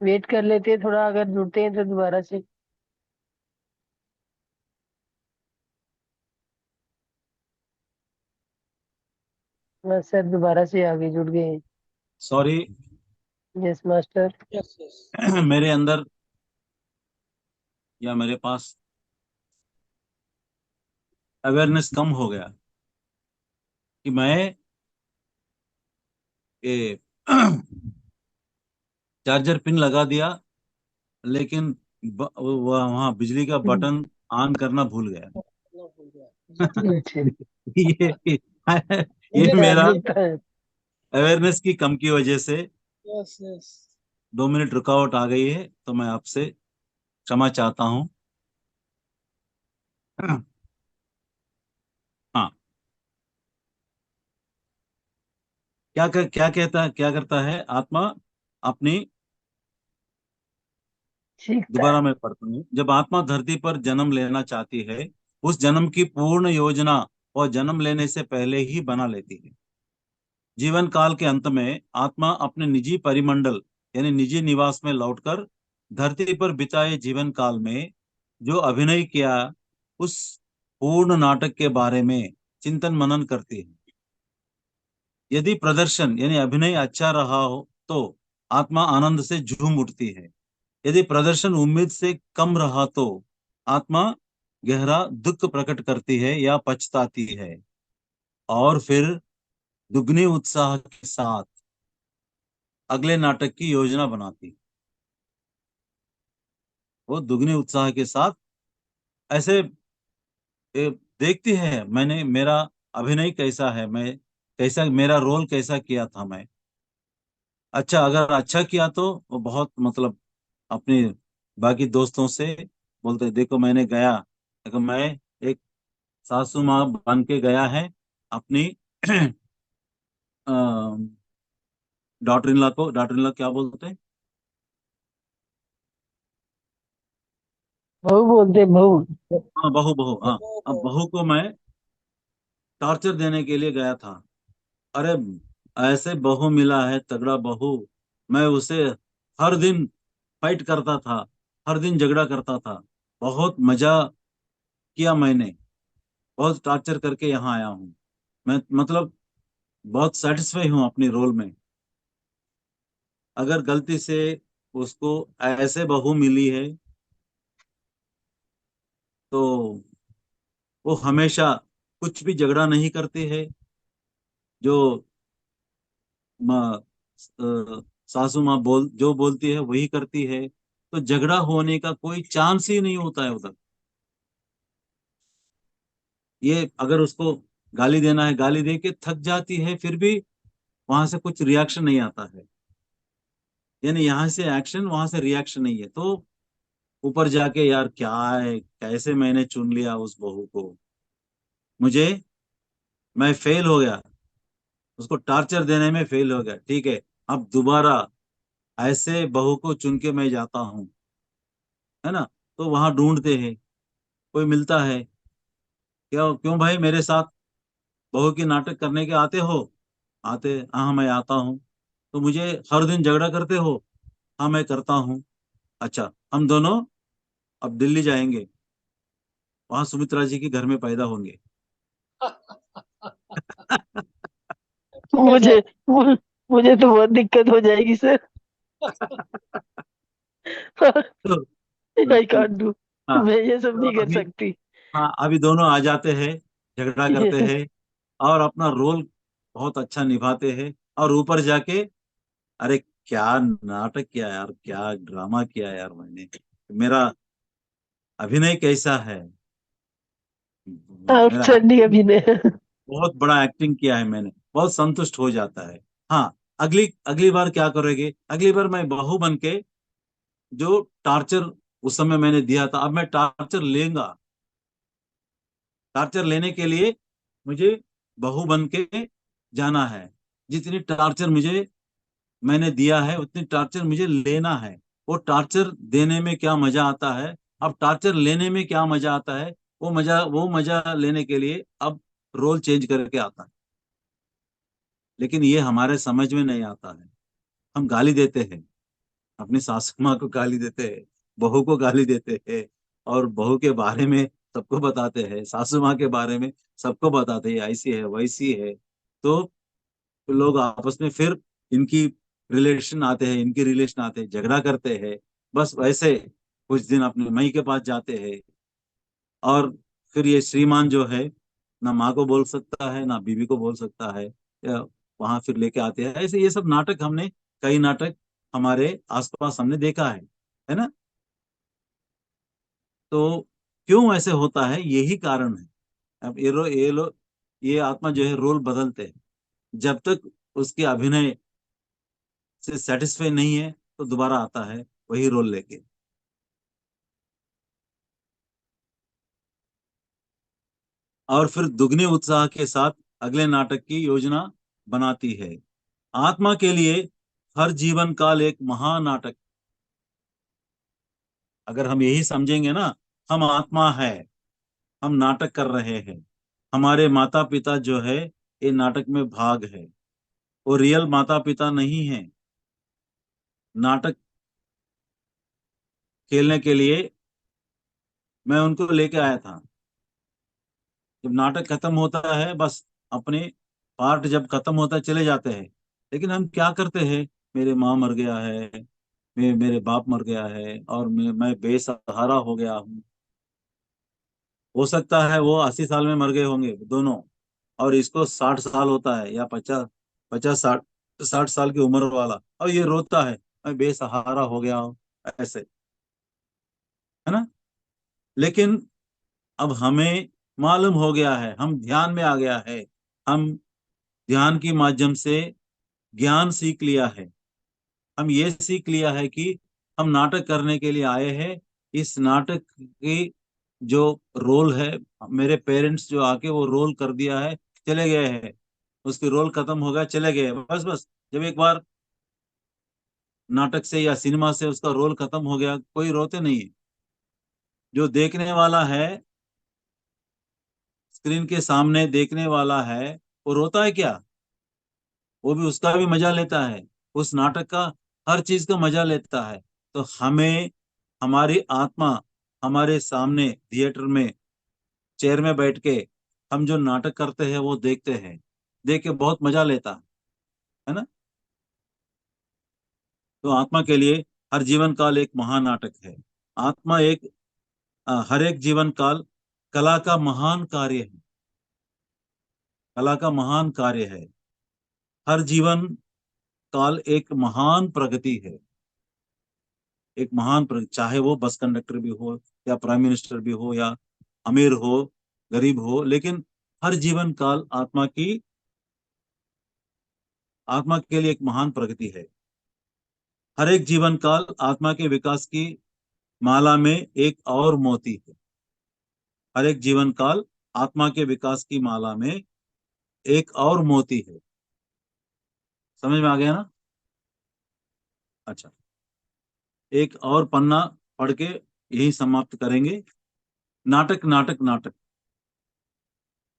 वेट कर लेते हैं थोड़ा, अगर जुड़ते हैं तो दोबारा से। हाँ सर दोबारा से आगे जुड़ गए हैं। Sorry. Yes master. Yes yes. मेरे अंदर या मेरे पास अवेयरनेस कम हो गया कि मैं ये चार्जर पिन लगा दिया, लेकिन वहाँ बिजली का बटन ऑन करना भूल गया। ना भूल गया, एग्जैक्टली राइट। अच्छा। ये ये मेरे साथ मेरा भी। होता है। अवेयरनेस की कम की वजह से यस यस। 2 मिनट रुकावट आ गई है, तो मैं आपसे क्षमा चाहता हूँ। हाँ। क्या करता है आत्मा अपनी। सीखता है। दोबारा मैं पढ़ता हूँ। जब आत्मा धरती पर जन्म लेना चाहती है, उस जन्म की पूर्ण योजना और जन्म लेने से पहले ही बना लेती है। जीवन काल के अंत में आत्मा अपने निजी परिमंडल यानी निजी निवास में लौटकर धरती पर बिताए जीवन काल में जो अभिनय किया, उस पूर्ण नाटक के बारे में चिंतन मनन करती है। यदि प्रदर्शन यानी अभिनय अच्छा रहा हो तो आत्मा आनंद से झूम उठती है। यदि प्रदर्शन उम्मीद से कम रहा तो आत्मा गहरा दुख प्रकट करती है या पछताती है, और फिर दुगने उत्साह के साथ अगले नाटक की योजना बनाती। वो दुगने उत्साह के साथ ऐसे देखती है, मैंने मेरा अभिनय कैसा है, मैं कैसा, मेरा रोल कैसा किया था मैं। अच्छा, अगर अच्छा किया तो वो बहुत मतलब अपने बाकी दोस्तों से बोलते, देखो मैंने गया, देखो मैं एक सासू माँ बन के गया है अपनी डॉटर इन लॉ क्या बोलते हैं? बहू बोलते हैं, बहू। हाँ, बहू बहू, वो हाँ। वो अब वो बहू को मैं टॉर्चर देने के लिए गया था। अरे, ऐसे बहू मिला है, तगड़ा बहू। मैं उसे हर दिन फाइट करता था, हर दिन झगड़ा करता था। बहुत मजा किया मैंने, बहुत टॉर्चर करके यहाँ आया हूँ मैं। मतलब बहुत सेटिस्फाई हूँ अपनी रोल में। अगर गलती से उसको ऐसे बहू मिली है तो वो हमेशा कुछ भी झगड़ा नहीं करती है। जो माँ सासू माँ जो बोलती है वही करती है, तो झगड़ा होने का कोई चांस ही नहीं होता है उधर। ये अगर उसको गाली देना है, गाली दे के थक जाती है, फिर भी वहां से कुछ रिएक्शन नहीं आता है। यानी यहाँ से एक्शन, वहां से रिएक्शन नहीं है, तो ऊपर जाके यार क्या है, कैसे मैंने चुन लिया उस बहू को। मुझे, मैं फेल हो गया, उसको टॉर्चर देने में फेल हो गया। ठीक है, अब दोबारा ऐसे बहू को चुन के मैं जाता हूँ, है ना। तो वहां ढूंढते हैं, कोई मिलता है, क्यों क्यों भाई मेरे साथ बहू की नाटक करने के आते हो? आते, हाँ मैं आता हूँ। तो मुझे हर दिन झगड़ा करते हो? हाँ मैं करता हूँ। अच्छा, हम दोनों अब दिल्ली जाएंगे, वहां सुमित्रा जी के घर में पैदा होंगे। मुझे मु- मुझे तो बहुत दिक्कत हो जाएगी सर। तो, आई कांट डू। हाँ, मैं ये सब तो नहीं कर अभी, सकती। हाँ अभी दोनों आ जाते हैं, झगड़ा करते हैं और अपना रोल बहुत अच्छा निभाते हैं। और ऊपर जाके, अरे क्या नाटक किया यार, क्या ड्रामा किया यार मैंने, मेरा अभिनय कैसा है, मेरा आउटस्टैंडिंग एक्टिंग, अभिनय। बहुत बड़ा एक्टिंग किया है मैंने, बहुत संतुष्ट हो जाता है। हाँ, अगली अगली बार क्या करोगे? अगली बार मैं बहू बन के जो टॉर्चर उस समय मैंने दिया था, अब मैं टॉर्चर लेगा। टॉर्चर लेने के लिए मुझे बहू बन के जाना है। जितनी टॉर्चर मुझे मैंने दिया है उतनी टॉर्चर मुझे लेना है। वो टॉर्चर देने में क्या मजा आता है, अब टॉर्चर लेने में क्या मजा आता है, वो मजा लेने के लिए अब रोल चेंज करके आता है। लेकिन ये हमारे समझ में नहीं आता है। हम गाली देते हैं, अपनी सासू माँ को गाली देते हैं, बहू को गाली देते हैं, और बहू के बारे में सबको बताते हैं, सासू माँ के बारे में सबको बताते हैं ऐसी है वैसी है। तो लोग आपस में फिर इनकी इनकी रिलेशन आते हैं, झगड़ा करते हैं। बस वैसे कुछ दिन अपने मई के पास जाते हैं, और फिर ये श्रीमान जो है ना माँ को बोल सकता है ना बीवी को बोल सकता है, या वहां फिर लेके आते हैं। ऐसे ये सब नाटक हमने, कई नाटक हमारे आसपास हमने देखा है ना। तो क्यों ऐसे होता है, यही कारण है। अब ये आत्मा जो है रोल बदलते हैं, जब तक उसके अभिनय से सेटिस्फाई नहीं है तो दोबारा आता है वही रोल लेके। और फिर दुगने उत्साह के साथ अगले नाटक की योजना बनाती है। आत्मा के लिए हर जीवन काल एक महानाटक। अगर हम यही समझेंगे ना, हम आत्मा है, हम नाटक कर रहे हैं, हमारे माता पिता जो है ये नाटक में भाग है, वो रियल माता पिता नहीं है। नाटक खेलने के लिए मैं उनको लेके आया था। जब नाटक खत्म होता है बस, अपने पार्ट जब खत्म होता है चले जाते हैं। लेकिन हम क्या करते हैं, मेरे माँ मर गया है, मेरे बाप मर गया है, और मैं बेसहारा हो गया हूँ। हो सकता है वो 80 साल में मर गए होंगे दोनों, और इसको 60 साल होता है, या 50 50 60 60 साल की उम्र वाला, और ये रोता है मैं बेसहारा हो गया हूँ, ऐसे, है ना। लेकिन अब हमें मालूम हो गया है, हम ध्यान में आ गया है, हम ध्यान के माध्यम से ज्ञान सीख लिया है। हम ये सीख लिया है कि हम नाटक करने के लिए आए हैं। इस नाटक की जो रोल है, मेरे पेरेंट्स जो आके वो रोल कर दिया है, चले गए हैं, उसकी रोल खत्म हो गया, चले गए, बस बस। जब एक बार नाटक से या सिनेमा से उसका रोल खत्म हो गया, कोई रोते नहीं है। जो देखने वाला है, स्क्रीन के सामने देखने वाला है, वो रोता है क्या? वो भी उसका भी मजा लेता है, उस नाटक का हर चीज का मजा लेता है। तो हमें, हमारी आत्मा हमारे सामने थिएटर में चेयर में बैठ के हम जो नाटक करते हैं वो देखते हैं, देख के बहुत मजा लेता है ना। तो आत्मा के लिए हर जीवन काल एक महानाटक है। आत्मा एक हर एक जीवन काल कला का महान कार्य है, कला का महान कार्य है। हर जीवन काल एक महान प्रगति है, एक महान प्रगति, चाहे वो बस कंडक्टर भी हो, या प्राइम मिनिस्टर भी हो, या अमीर हो, गरीब हो, लेकिन हर जीवन काल आत्मा के लिए एक महान प्रगति है। हर एक जीवन काल आत्मा के विकास की माला में एक और मोती है। हर एक जीवन काल आत्मा के विकास की माला में एक और मोती है। समझ में आ गया ना? अच्छा, एक और पन्ना पढ़ के यही समाप्त करेंगे। नाटक नाटक नाटक,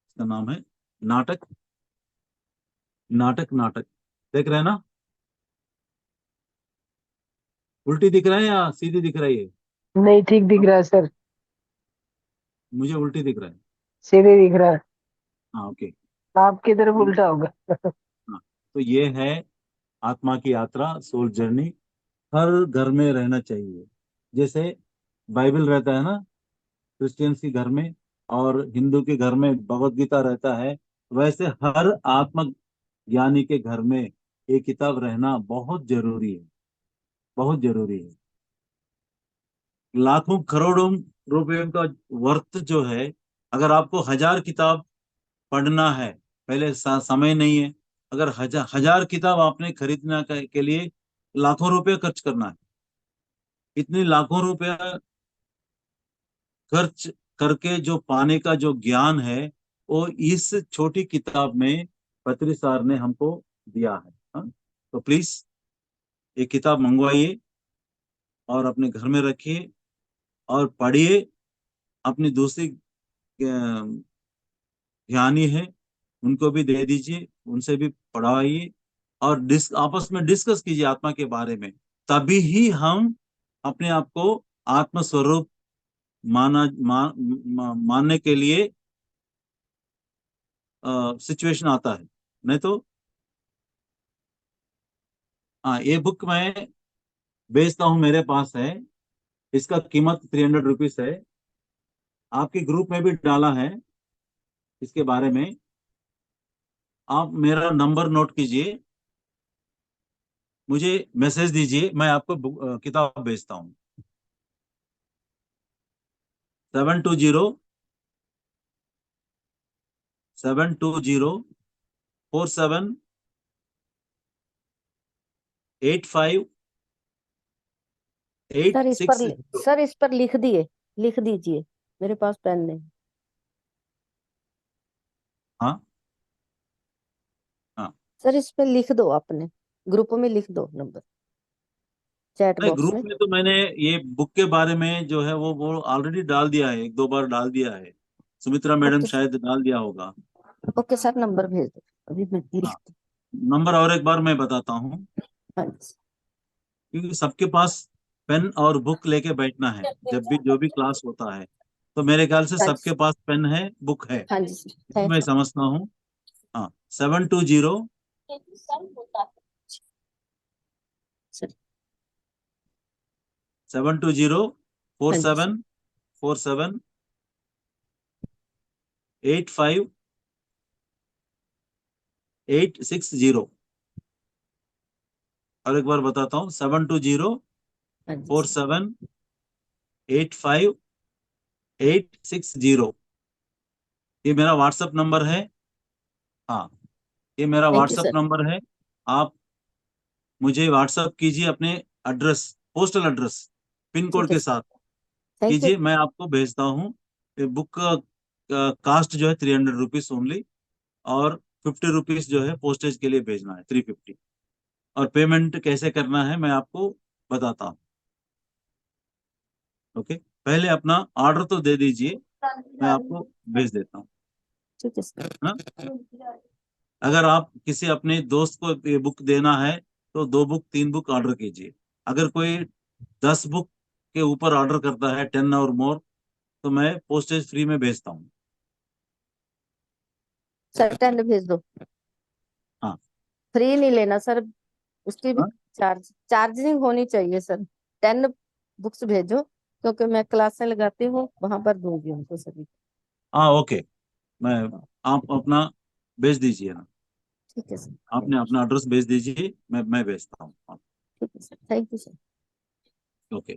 इसका नाम है नाटक नाटक नाटक। देख रहे हैं ना? उल्टी दिख रहा है या सीधी दिख रही है? नहीं, ठीक दिख रहा है सर। मुझे उल्टी दिख रहा है। सीधे दिख रहा है। हाँ, ओके। आपकी तरफ उल्टा होगा। हाँ, तो ये है आत्मा की यात्रा, सोल जर्नी। हर घर में रहना चाहिए। जैसे बाइबल रहता है ना क्रिश्चियंस के घर में, और हिंदू के घर में भगवत गीता रहता है, वैसे हर आत्म ज्ञानी के घर में ये किताब रहना बहुत जरूरी है, बहुत जरूरी है। लाखों करोड़ों रुपयों का वर्थ जो है, अगर आपको 1000 किताब पढ़ना है, पहले समय नहीं है, अगर 1000 किताब आपने खरीदना के लिए लाखों रुपए खर्च करना है। इतने लाखों रुपया खर्च करके जो पाने का जो ज्ञान है, वो इस छोटी किताब में पत्री सार ने हमको दिया है। हाँ? तो प्लीज ये किताब मंगवाइए और अपने घर में रखिए और पढ़िए। अपनी दूसरी ज्ञानी है उनको भी दे दीजिए, उनसे भी पढ़ाइए और आपस में डिस्कस कीजिए आत्मा के बारे में। तभी ही हम अपने आप को आत्म स्वरूप मानने के लिए सिचुएशन आता है। नहीं तो हाँ, ये बुक मैं बेचता हूँ, मेरे पास है। इसका कीमत 300 रुपीज है। आपके ग्रुप में भी डाला है इसके बारे में। आप मेरा नंबर नोट कीजिए, मुझे मैसेज दीजिए, मैं आपको किताब भेजता हूँ। 720 747 85 860। सर इस पर लिख दीजिए, मेरे पास पेन नहीं। हाँ हाँ। सर इस पे लिख दो, अपने ग्रुप में लिख दो नंबर, चैट नहीं, बॉक्स ग्रुप में। में तो मैंने ये बुक के बारे में जो है वो ऑलरेडी डाल दिया है, 1-2 बार डाल दिया है। सुमित्रा मैडम ओके शायद डाल दिया होगा। ओके सर, नंबर भेज दो, अभी मैं हाँ, लिख नंबर और एक बार मैं बताता हूँ, हाँ जी। क्योंकि सबके पास पेन और बुक लेके बैठना है जब भी जो भी क्लास होता है। तो मेरे ख्याल से हाँ सबके जी, पास पेन है, बुक है, हाँ जी सर, मैं थैंक समझता हूँ। हाँ, 720 सर। 720 फोर हाँ जी सर, सेवन 85 860। और एक बार बताता हूँ, 720 हाँ जी फोर सर, सेवन 85 860। ये मेरा व्हाट्सएप नंबर है। हाँ, ये मेरा thank you WhatsApp sir. Number है। आप मुझे व्हाट्सएप कीजिए अपने address, postal address, pin code ठीक है के सर, साथ थैंक यू। कीजिए, मैं आपको भेजता हूँ। ये बुक का कास्ट जो है 300 रुपीज ओनली, और 50 रुपीज जो है पोस्टेज के लिए भेजना है, 350। और पेमेंट कैसे करना है मैं आपको बताता हूँ। ओके, पहले अपना ऑर्डर तो दे दीजिए, मैं आपको भेज देता हूँ। ठीक है सर। हाँ, अगर आप किसी अपने दोस्त को ये बुक देना है तो 2 बुक 3 बुक ऑर्डर कीजिए। अगर कोई 10 बुक के ऊपर ऑर्डर करता है, 10 और मोर, तो मैं पोस्टेज फ्री में भेजता हूँ। सर 10 भेज दो, हाँ फ्री नहीं लेना सर, उसकी भी हाँ चार्जिंग होनी चाहिए सर। 10 बुक्स भेजो, क्योंकि मैं क्लासें लगाती हूँ, वहां पर दूंगी उनको सभी। हाँ, ओके। मैं आप अपना भेज दीजिए ना, ठीक है सर, आपने अपना एड्रेस भेज दीजिए, मैं भेजता हूँ। हाँ, ठीक है sir, thank you sir. Okay.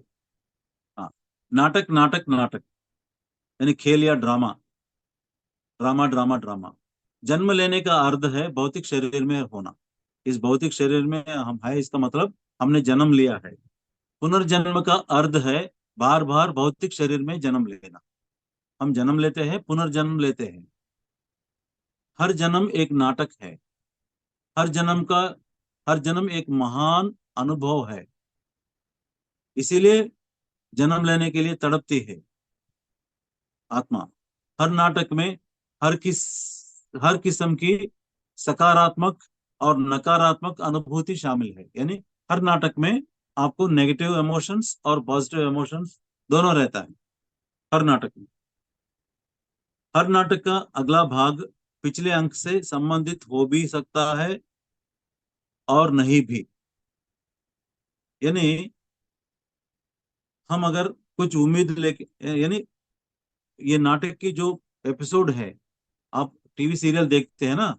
हाँ, नाटक नाटक नाटक यानी खेल या ड्रामा, ड्रामा ड्रामा ड्रामा। जन्म लेने का अर्थ है भौतिक शरीर में होना। इस भौतिक शरीर में हम है, इसका मतलब हमने जन्म लिया है। पुनर्जन्म का अर्थ है बार बार भौतिक शरीर में जन्म लेना। हम जन्म लेते हैं, पुनर्जन्म लेते हैं। हर जन्म एक नाटक है। हर जन्म का हर जन्म एक महान अनुभव है। इसीलिए जन्म लेने के लिए तड़पती है आत्मा। हर नाटक में हर किस हर किस्म की सकारात्मक और नकारात्मक अनुभूति शामिल है। यानी हर नाटक में आपको नेगेटिव इमोशंस और पॉजिटिव इमोशंस दोनों रहता है, हर नाटक में। हर नाटक का अगला भाग पिछले अंक से संबंधित हो भी सकता है और नहीं भी। यानी हम अगर कुछ उम्मीद लेके, यानी ये नाटक की जो एपिसोड है, आप टीवी सीरियल देखते हैं ना,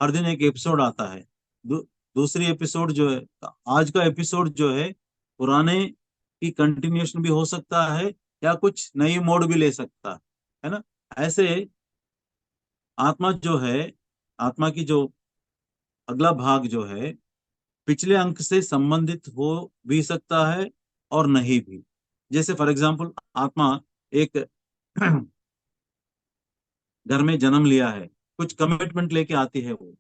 हर दिन एक एपिसोड आता है। दूसरी एपिसोड जो है, आज का एपिसोड जो है, पुराने की कंटिन्यूशन भी हो सकता है या कुछ नई मोड़ भी ले सकता है ना। ऐसे आत्मा जो है, आत्मा की जो अगला भाग जो है, पिछले अंक से संबंधित हो भी सकता है और नहीं भी। जैसे फॉर एग्जांपल, आत्मा एक घर में जन्म लिया है, कुछ कमिटमेंट लेके आती है वो,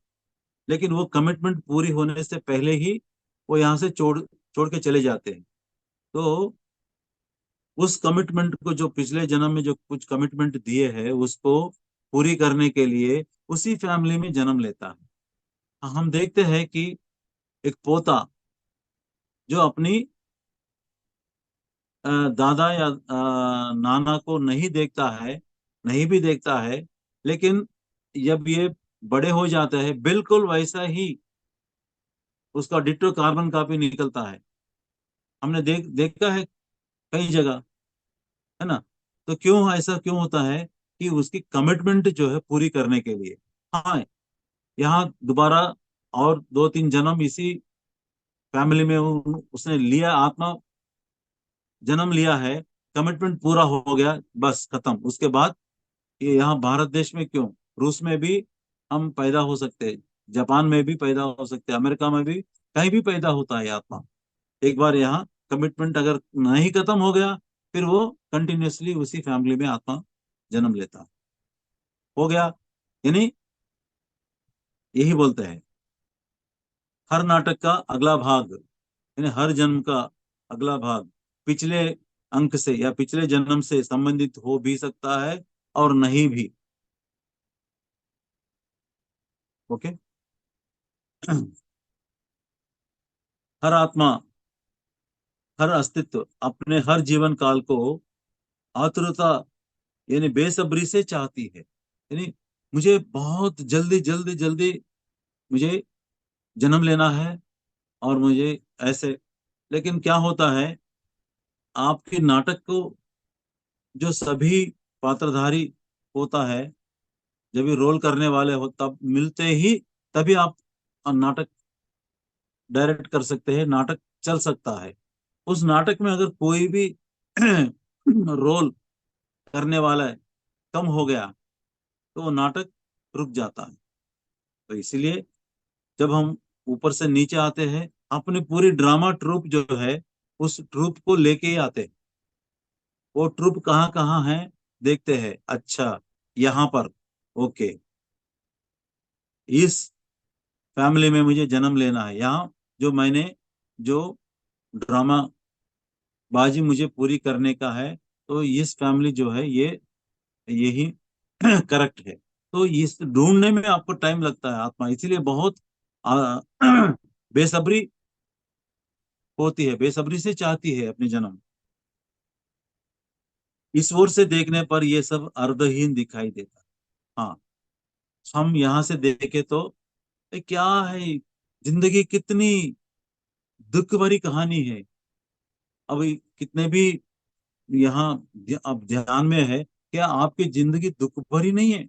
लेकिन वो कमिटमेंट पूरी होने से पहले ही वो यहाँ से छोड़ के चले जाते हैं। तो उस कमिटमेंट को, जो पिछले जन्म में जो कुछ कमिटमेंट दिए हैं, उसको पूरी करने के लिए उसी फैमिली में जन्म लेता है। हम देखते हैं कि एक पोता जो अपनी दादा या नाना को नहीं देखता है, नहीं भी देखता है, लेकिन जब ये बड़े हो जाते हैं, बिल्कुल वैसा ही उसका डिट्टो कार्बन कॉपी निकलता है। हमने देखा है कई जगह, है ना। तो क्यों ऐसा क्यों होता है? कि उसकी कमिटमेंट जो है पूरी करने के लिए। हाँ, यहाँ दोबारा और 2-3 जन्म इसी फैमिली में उसने लिया, आत्मा जन्म लिया है, कमिटमेंट पूरा हो गया, बस खत्म। उसके बाद ये यहाँ भारत देश में क्यों, रूस में भी हम पैदा हो सकते हैं, जापान में भी पैदा हो सकते हैं, अमेरिका में भी, कहीं भी पैदा होता है आत्मा। एक बार यहाँ कमिटमेंट अगर नहीं खत्म हो गया, फिर वो कंटिन्यूअसली उसी फैमिली में आत्मा जन्म लेता है। हो गया, यानी यही बोलते हैं, हर नाटक का अगला भाग, यानी हर जन्म का अगला भाग पिछले अंक से या पिछले जन्म से संबंधित हो भी सकता है और नहीं भी। ओके। हर आत्मा, हर अस्तित्व अपने हर जीवन काल को आतुरता, यानी बेसब्री से चाहती है। यानी मुझे बहुत जल्दी जल्दी जल्दी मुझे जन्म लेना है, और मुझे ऐसे। लेकिन क्या होता है, आपके नाटक को जो सभी पात्रधारी होता है, जब ये रोल करने वाले हो, तब मिलते ही तभी आप नाटक डायरेक्ट कर सकते हैं, नाटक चल सकता है। उस नाटक में अगर कोई भी रोल करने वाला है कम हो गया, तो वो नाटक रुक जाता है। तो इसीलिए जब हम ऊपर से नीचे आते हैं, अपनी पूरी ड्रामा ट्रूप जो है, उस ट्रूप को लेके ही आते हैं। वो ट्रूप कहाँ कहाँ है देखते हैं, अच्छा यहाँ पर, ओके, इस फैमिली में मुझे जन्म लेना है, यहाँ जो मैंने जो ड्रामा बाजी मुझे पूरी करने का है, तो इस फैमिली जो है ये यही करेक्ट है। तो इस ढूंढने में आपको टाइम लगता है आत्मा, इसीलिए बहुत आ, बेसब्री होती है, बेसब्री से चाहती है अपने जन्म। इस ओर से देखने पर ये सब अर्धहीन दिखाई देता है। हाँ, हम यहाँ से देखे तो क्या है, जिंदगी कितनी दुख भरी कहानी है। अभी कितने भी यहाँ अब ध्यान में है, क्या आपकी जिंदगी दुख भरी नहीं है?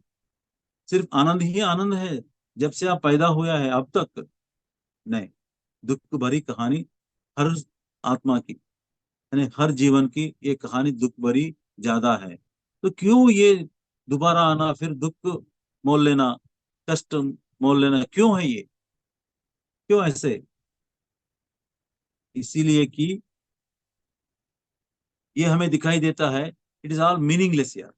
सिर्फ आनंद ही आनंद है जब से आप पैदा हुआ है अब तक? नहीं, दुख भरी कहानी हर आत्मा की, यानी हर जीवन की ये कहानी दुख भरी ज्यादा है। तो क्यों ये दोबारा आना, फिर दुख मोल लेना, कष्ट मोल लेना, क्यों है ये, क्यों ऐसे? इसीलिए कि ये हमें दिखाई देता है, इट इज ऑल मीनिंगलेस यार।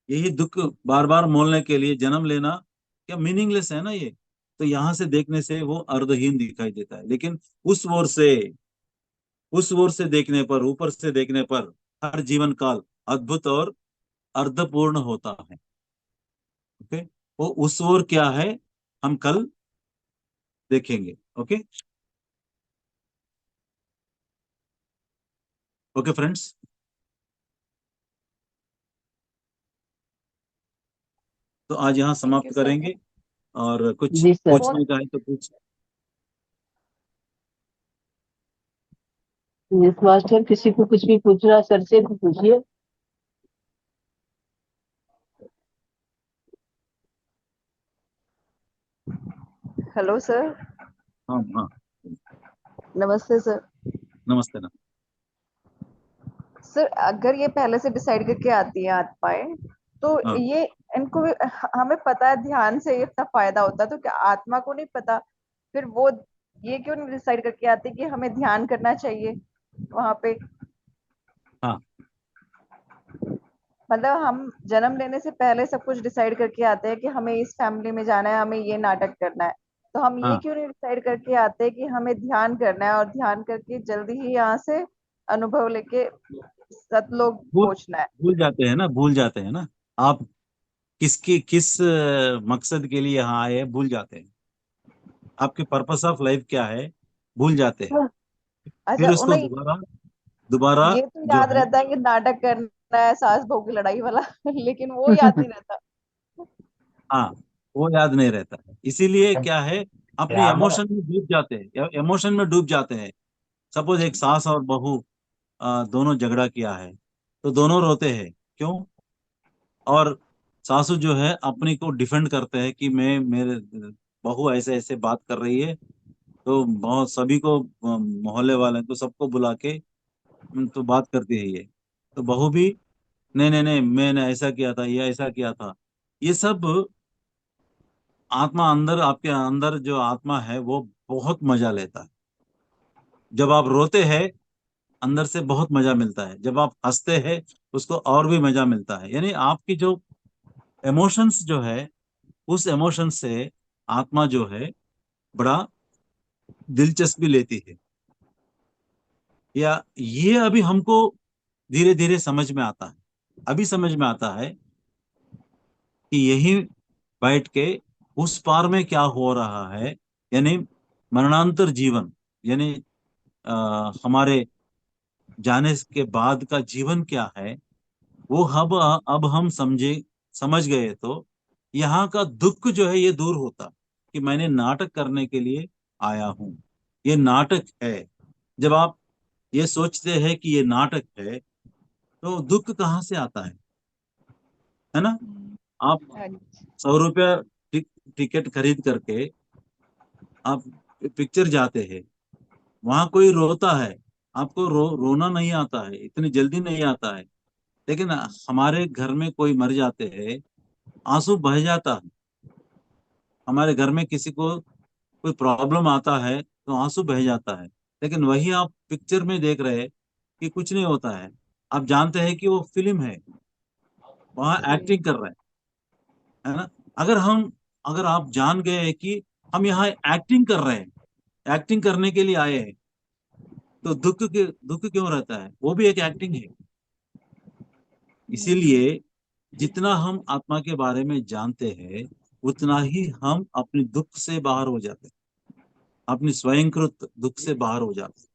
यही दुख बार बार मोलने के लिए जन्म लेना क्या मीनिंगलेस है ना ये? तो यहां से देखने से वो अर्धहीन दिखाई देता है, लेकिन उस ओर से, उस ओर से देखने पर, ऊपर से देखने पर हर जीवन काल अद्भुत और अर्धपूर्ण होता है। ओके, वो उस ओर क्या है, हम कल देखेंगे। ओके, ओके फ्रेंड्स, तो आज यहाँ थैंक यू समाप्त सर। करेंगे, और कुछ जी सर। बहुत पूछने का है तो पूछ। यस मास्टर, किसी को कुछ भी पूछना सर से तो पूछिए। Hello sir. हाँ हाँ, नमस्ते सर। नमस्ते ना। सर अगर ये पहले से डिसाइड करके आती है आत्माएं, तो हाँ, ये इनको भी, हमें पता है ध्यान से इतना फायदा होता है, तो क्या आत्मा को नहीं पता? फिर वो ये क्यों नहीं डिसाइड करके आती कि हमें ध्यान करना चाहिए वहां पे? हाँ, मतलब हम जन्म लेने से पहले सब कुछ डिसाइड करके आते हैं कि हमें इस फैमिली में जाना है, हमें ये नाटक करना है, तो हम ये हाँ, क्यों नहीं डिसाइड करके आते कि हमें ध्यान करना है और ध्यान करके जल्दी ही यहाँ से अनुभव लेके सतलोक भूल पहुंचना है। भूल जाते हैं ना आप किस मकसद के लिए यहाँ आए हैं, भूल जाते हैं। आपके पर्पस ऑफ लाइफ क्या है, भूल जाते हैं। अच्छा फिर उसको उन्हें दोबारा दोबारा ये तो जो याद है, रहता है कि नाटक करना है सास बहू की लड़ाई वाला लेकिन वो याद नहीं रहता। हाँ, वो याद नहीं रहता है। इसीलिए क्या है, अपने इमोशन में डूब जाते हैं, इमोशन में डूब जाते हैं। सपोज एक सास और बहू दोनों झगड़ा किया है, तो दोनों रोते हैं। क्यों? और सासू जो है अपनी को डिफेंड करते हैं कि मैं मेरे बहू ऐसे ऐसे बात कर रही है, तो बहुत सभी को मोहल्ले वाले को सबको बुला के तो बात करती है ये। तो बहू भी नहीं नहीं नहीं, मैंने ऐसा किया था, ये ऐसा किया था। ये सब आत्मा अंदर, आपके अंदर जो आत्मा है वो बहुत मजा लेता है। जब आप रोते हैं अंदर से बहुत मजा मिलता है, जब आप हंसते हैं उसको और भी मजा मिलता है। यानी आपकी जो इमोशंस जो है, उस इमोशन से आत्मा जो है बड़ा दिलचस्पी लेती है। या ये अभी हमको धीरे धीरे समझ में आता है। अभी समझ में आता है कि यही बैठ के उस पार में क्या हो रहा है। यानी मरणांतर जीवन, यानी हमारे जाने के बाद का जीवन क्या है, वो अब हम समझ गए तो यहाँ का दुख जो है ये दूर होता। कि मैंने नाटक करने के लिए आया हूँ, ये नाटक है। जब आप ये सोचते हैं कि ये नाटक है, तो दुख कहाँ से आता है ना? आप हाँ जी। 100 रुपया टिकट खरीद करके आप पिक्चर जाते हैं, वहां कोई रोता है, आपको रोना नहीं आता है, इतनी जल्दी नहीं आता है। लेकिन हमारे घर में कोई मर जाते हैं, आंसू बह जाता है। हमारे घर में किसी को कोई प्रॉब्लम आता है तो आंसू बह जाता है। लेकिन वही आप पिक्चर में देख रहे हैं कि कुछ नहीं होता है। आप जानते हैं कि वो फिल्म है, वहां एक्टिंग कर रहे हैं, है ना? अगर हम अगर आप जान गए हैं कि हम यहाँ एक्टिंग कर रहे हैं, एक्टिंग करने के लिए आए हैं, तो दुख क्यों रहता है? वो भी एक एक्टिंग है। इसीलिए जितना हम आत्मा के बारे में जानते हैं, उतना ही हम अपने दुख से बाहर हो जाते हैं, अपनी स्वयंकृत दुख से बाहर हो जाते हैं।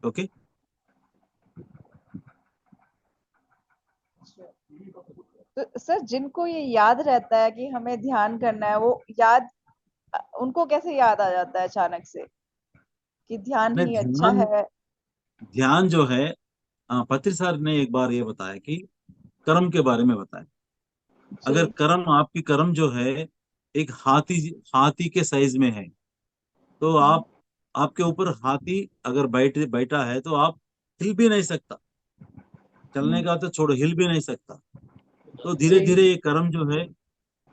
ओके। तो सर जिनको ये याद रहता है कि हमें ध्यान करना है, वो याद उनको कैसे याद आ जाता है अचानक से कि ध्यान नहीं, ही अच्छा ध्यान है? ध्यान जो है, पत्री सर ने एक बार ये बताया कि कर्म के बारे में बताया। अगर जी। कर्म, आपकी कर्म जो है एक हाथी हाथी के साइज में है, तो हम्म। आपके ऊपर हाथी अगर बैठा है तो आप हिल भी नहीं सकता। चलने हम्म। का तो छोड़ो, हिल भी नहीं सकता। तो धीरे जी। धीरे ये कर्म जो है,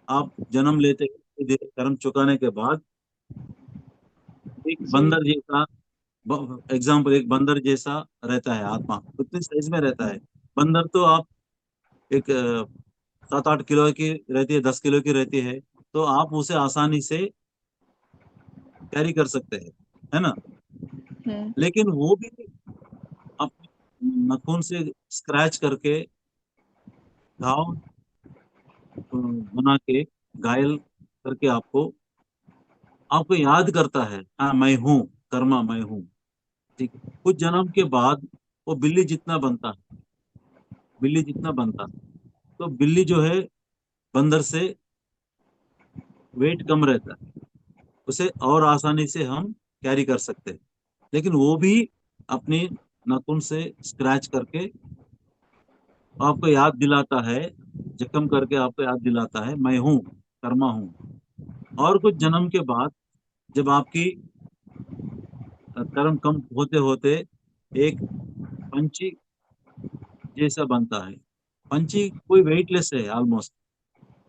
आप जन्म लेते हैं, धीरे धीरे कर्म चुकाने के बाद एक जी। बंदर जैसा, एग्जाम्पल, एक बंदर जैसा रहता है आत्मा, कितने साइज में रहता है। बंदर तो आप एक 7-8 किलो की रहती है, 10 किलो की रहती है, तो आप उसे आसानी से कैरी कर सकते हैं, है ना? हम्म। लेकिन वो भी आप नाखून से स्क्रैच करके, घाव बना के, घायल करके आपको आपको याद करता है, हाँ मैं हूँ, कर्मा मैं हूँ। ठीक है। कुछ जन्म के बाद वो बिल्ली जितना बनता है, बिल्ली जितना बनता है, तो बिल्ली जो है बंदर से वेट कम रहता है, उसे और आसानी से हम कैरी कर सकते हैं। लेकिन वो भी अपनी नाखून से स्क्रैच करके आपको याद दिलाता है, जख्म करके आपको याद दिलाता है मैं हूँ, कर्मा हूँ। और कुछ जन्म के बाद जब आपकी कर्म कम होते होते एक पंछी जैसा बनता है। पंछी कोई वेटलेस है ऑलमोस्ट,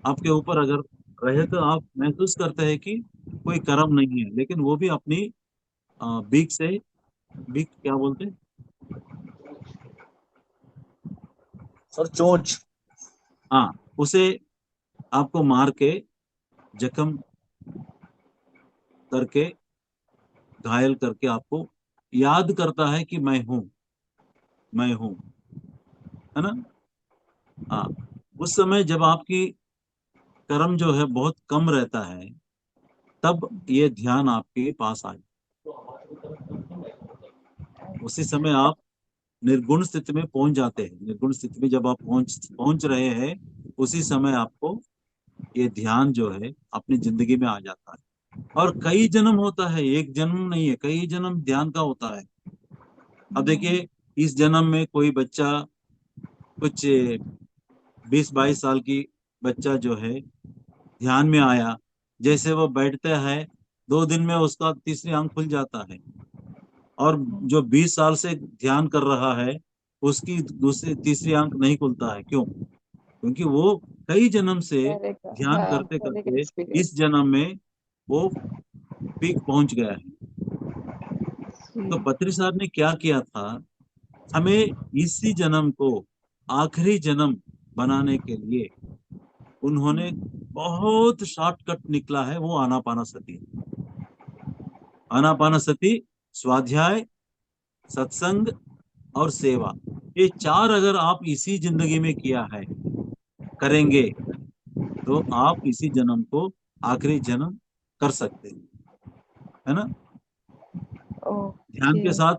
आपके ऊपर अगर रहे तो आप महसूस करते हैं कि कोई कर्म नहीं है, लेकिन वो भी अपनी बीक से, बीक क्या बोलते हैं सर चोंच। हाँ, उसे आपको मार के जख्म करके, घायल करके आपको याद करता है कि मैं हूं, मैं हूं, है ना। हाँ, उस समय जब आपकी कर्म जो है बहुत कम रहता है, तब ये ध्यान आपके पास आए। उसी समय आप निर्गुण स्थिति में पहुंच जाते हैं। निर्गुण स्थिति में जब आप पहुंच पहुंच रहे हैं, उसी समय आपको ये ध्यान जो है अपनी जिंदगी में आ जाता है। और कई जन्म होता है, एक जन्म नहीं है, कई जन्म ध्यान का होता है। अब देखिए, इस जन्म में कोई बच्चा कुछ 20-22 साल की बच्चा जो है ध्यान में आया, जैसे वो बैठता है 2 दिन में उसका तीसरी आंख खुल जाता है। और जो 20 साल से ध्यान कर रहा है, उसकी दूसरी तीसरी आंख नहीं खुलता है। क्यों? क्योंकि वो कई जन्म से ध्यान हाँ, करते पहले का करते एक्सपीरियंस। इस जन्म में वो पीक पहुंच गया है। तो पत्री साहब ने क्या किया था, हमें इसी जन्म को आखिरी जन्म बनाने के लिए उन्होंने बहुत शॉर्टकट निकला है, वो आनापानासती। आनापानासती, स्वाध्याय, सत्संग और सेवा, ये 4 अगर आप इसी जिंदगी में किया है, करेंगे, तो आप इसी जन्म को आखिरी जन्म कर सकते हैं, है ना। ध्यान ओके। के साथ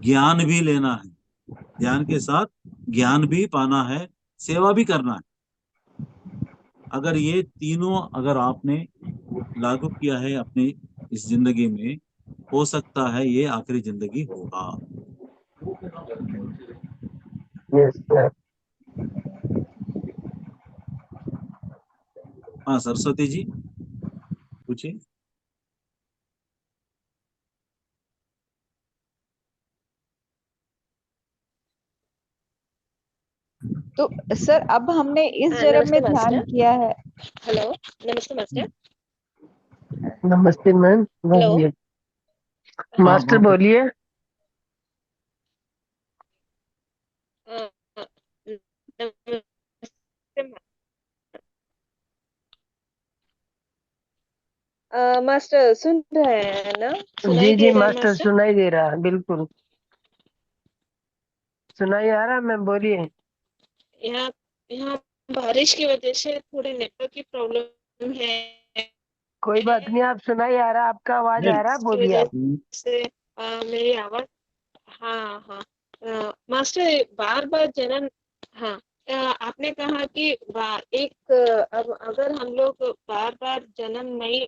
ज्ञान भी लेना है, ध्यान के साथ ज्ञान भी पाना है, सेवा भी करना है। अगर ये तीनों अगर आपने लागू किया है अपनी इस जिंदगी में, हो सकता है ये आखिरी जिंदगी होगा। Yes sir. हाँ, सरस्वती जी पूछिए। तो सर, अब हमने इस जन्म नमस्ते में ध्यान मास्टर। किया है। हेलो, नमस्ते मास्टर। नमस्ते मैम, हेलो। बोलिए। हाँ, मास्टर हाँ, बोलिए। अ, नमस्ते मास्टर, सुन रहे हैं ना? सुनाई जी जी दे रहा है मास्टर, मास्टर? सुनाई दे रहा है, बिल्कुल सुनाई आ रहा है मैम, बोलिए। यहाँ यहाँ बारिश की वजह से थोड़ी नेटवर्क की प्रॉब्लम है। कोई बात नहीं, आप सुनाई आ रहा है, आपका आवाज आ रहा है, इसकी बोलिए वजह आप। से मेरी आवाज। हाँ हाँ। मास्टर, बार बार जन्म। हाँ। आपने कहा कि एक अब अगर हम लोग बार बार जन्म नहीं।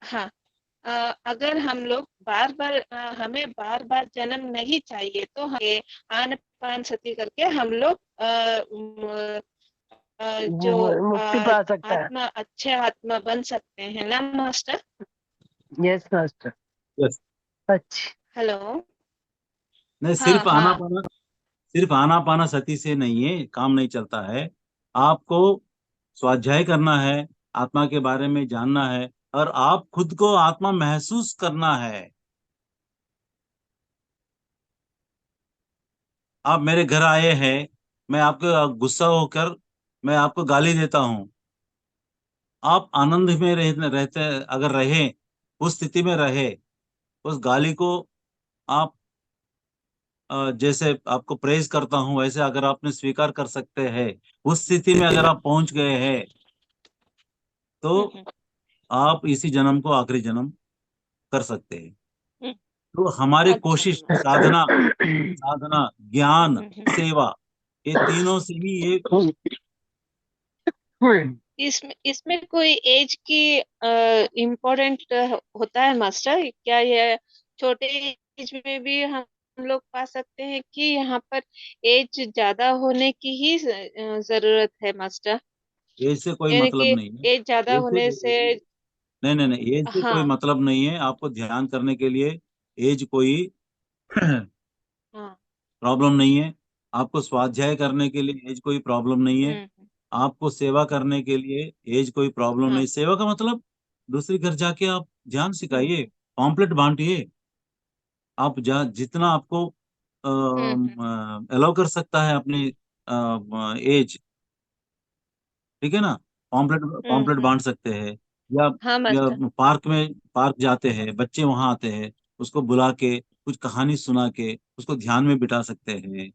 हाँ। अगर हम लोग बार बार हमें बार बार जन्म नहीं चाहिए, तो हमें आनापान सती करके हम लोग जो मुक्ति पा सकता है। आत्मा, अच्छे आत्मा बन सकते हैं ना मास्टर? Yes master. यस। अच्छा। हेलो। नहीं, हाँ हाँ। सिर्फ आनापाना सती से नहीं है, काम नहीं चलता है। आपको स्वाध्याय करना है, आत्मा के बारे में जानना है, और आप खुद को आत्मा महसूस करना है। आप मेरे घर आए हैं, मैं आपको गुस्सा होकर मैं आपको गाली देता हूं। आप आनंद में रहते अगर रहे, उस स्थिति में रहे, उस गाली को आप जैसे आपको प्रेज करता हूं, वैसे अगर आपने स्वीकार कर सकते हैं, उस स्थिति में अगर आप पहुंच गए हैं, तो हम्म, आप इसी जन्म को आखिरी जन्म कर सकते हैं। हम्म, तो हमारी अच्छा। कोशिश, साधना, साधना, ज्ञान, हम्म। सेवा, ये तीनों से ही ये। इसमें कोई एज की इम्पोर्टेंट होता है मास्टर? क्या ये छोटे एज में भी हम लोग पा सकते हैं कि यहाँ पर एज ज्यादा होने की ही जरूरत है मास्टर? एज से कोई यानी मतलब कि नहीं है। एज ज्यादा एज से, होने से। नहीं नहीं नहीं, एज से कोई हाँ मतलब नहीं है। आपको ध्यान करने के लिए एज कोई हाँ। प्रॉब्लम नहीं है। आपको स्वाध्याय करने के लिए एज कोई प्रॉब्लम नहीं है। हम्म। आपको सेवा करने के लिए एज कोई प्रॉब्लम हाँ। नहीं। सेवा का मतलब दूसरे घर जाके आप ध्यान हम्म सिखाइए, पॉम्पलेट बांटिए। आप जितना आपको हम्म अलाउ कर सकता है अपनी एज, ठीक है ना। पॉम्पलेट हम्म पॉम्पलेट हम्म बांट सकते हैं, या हाँ मास्टर। पार्क जाते हैं बच्चे, वहां आते हैं, उसको बुला के कुछ कहानी सुना के उसको ध्यान में बिठा सकते हैं।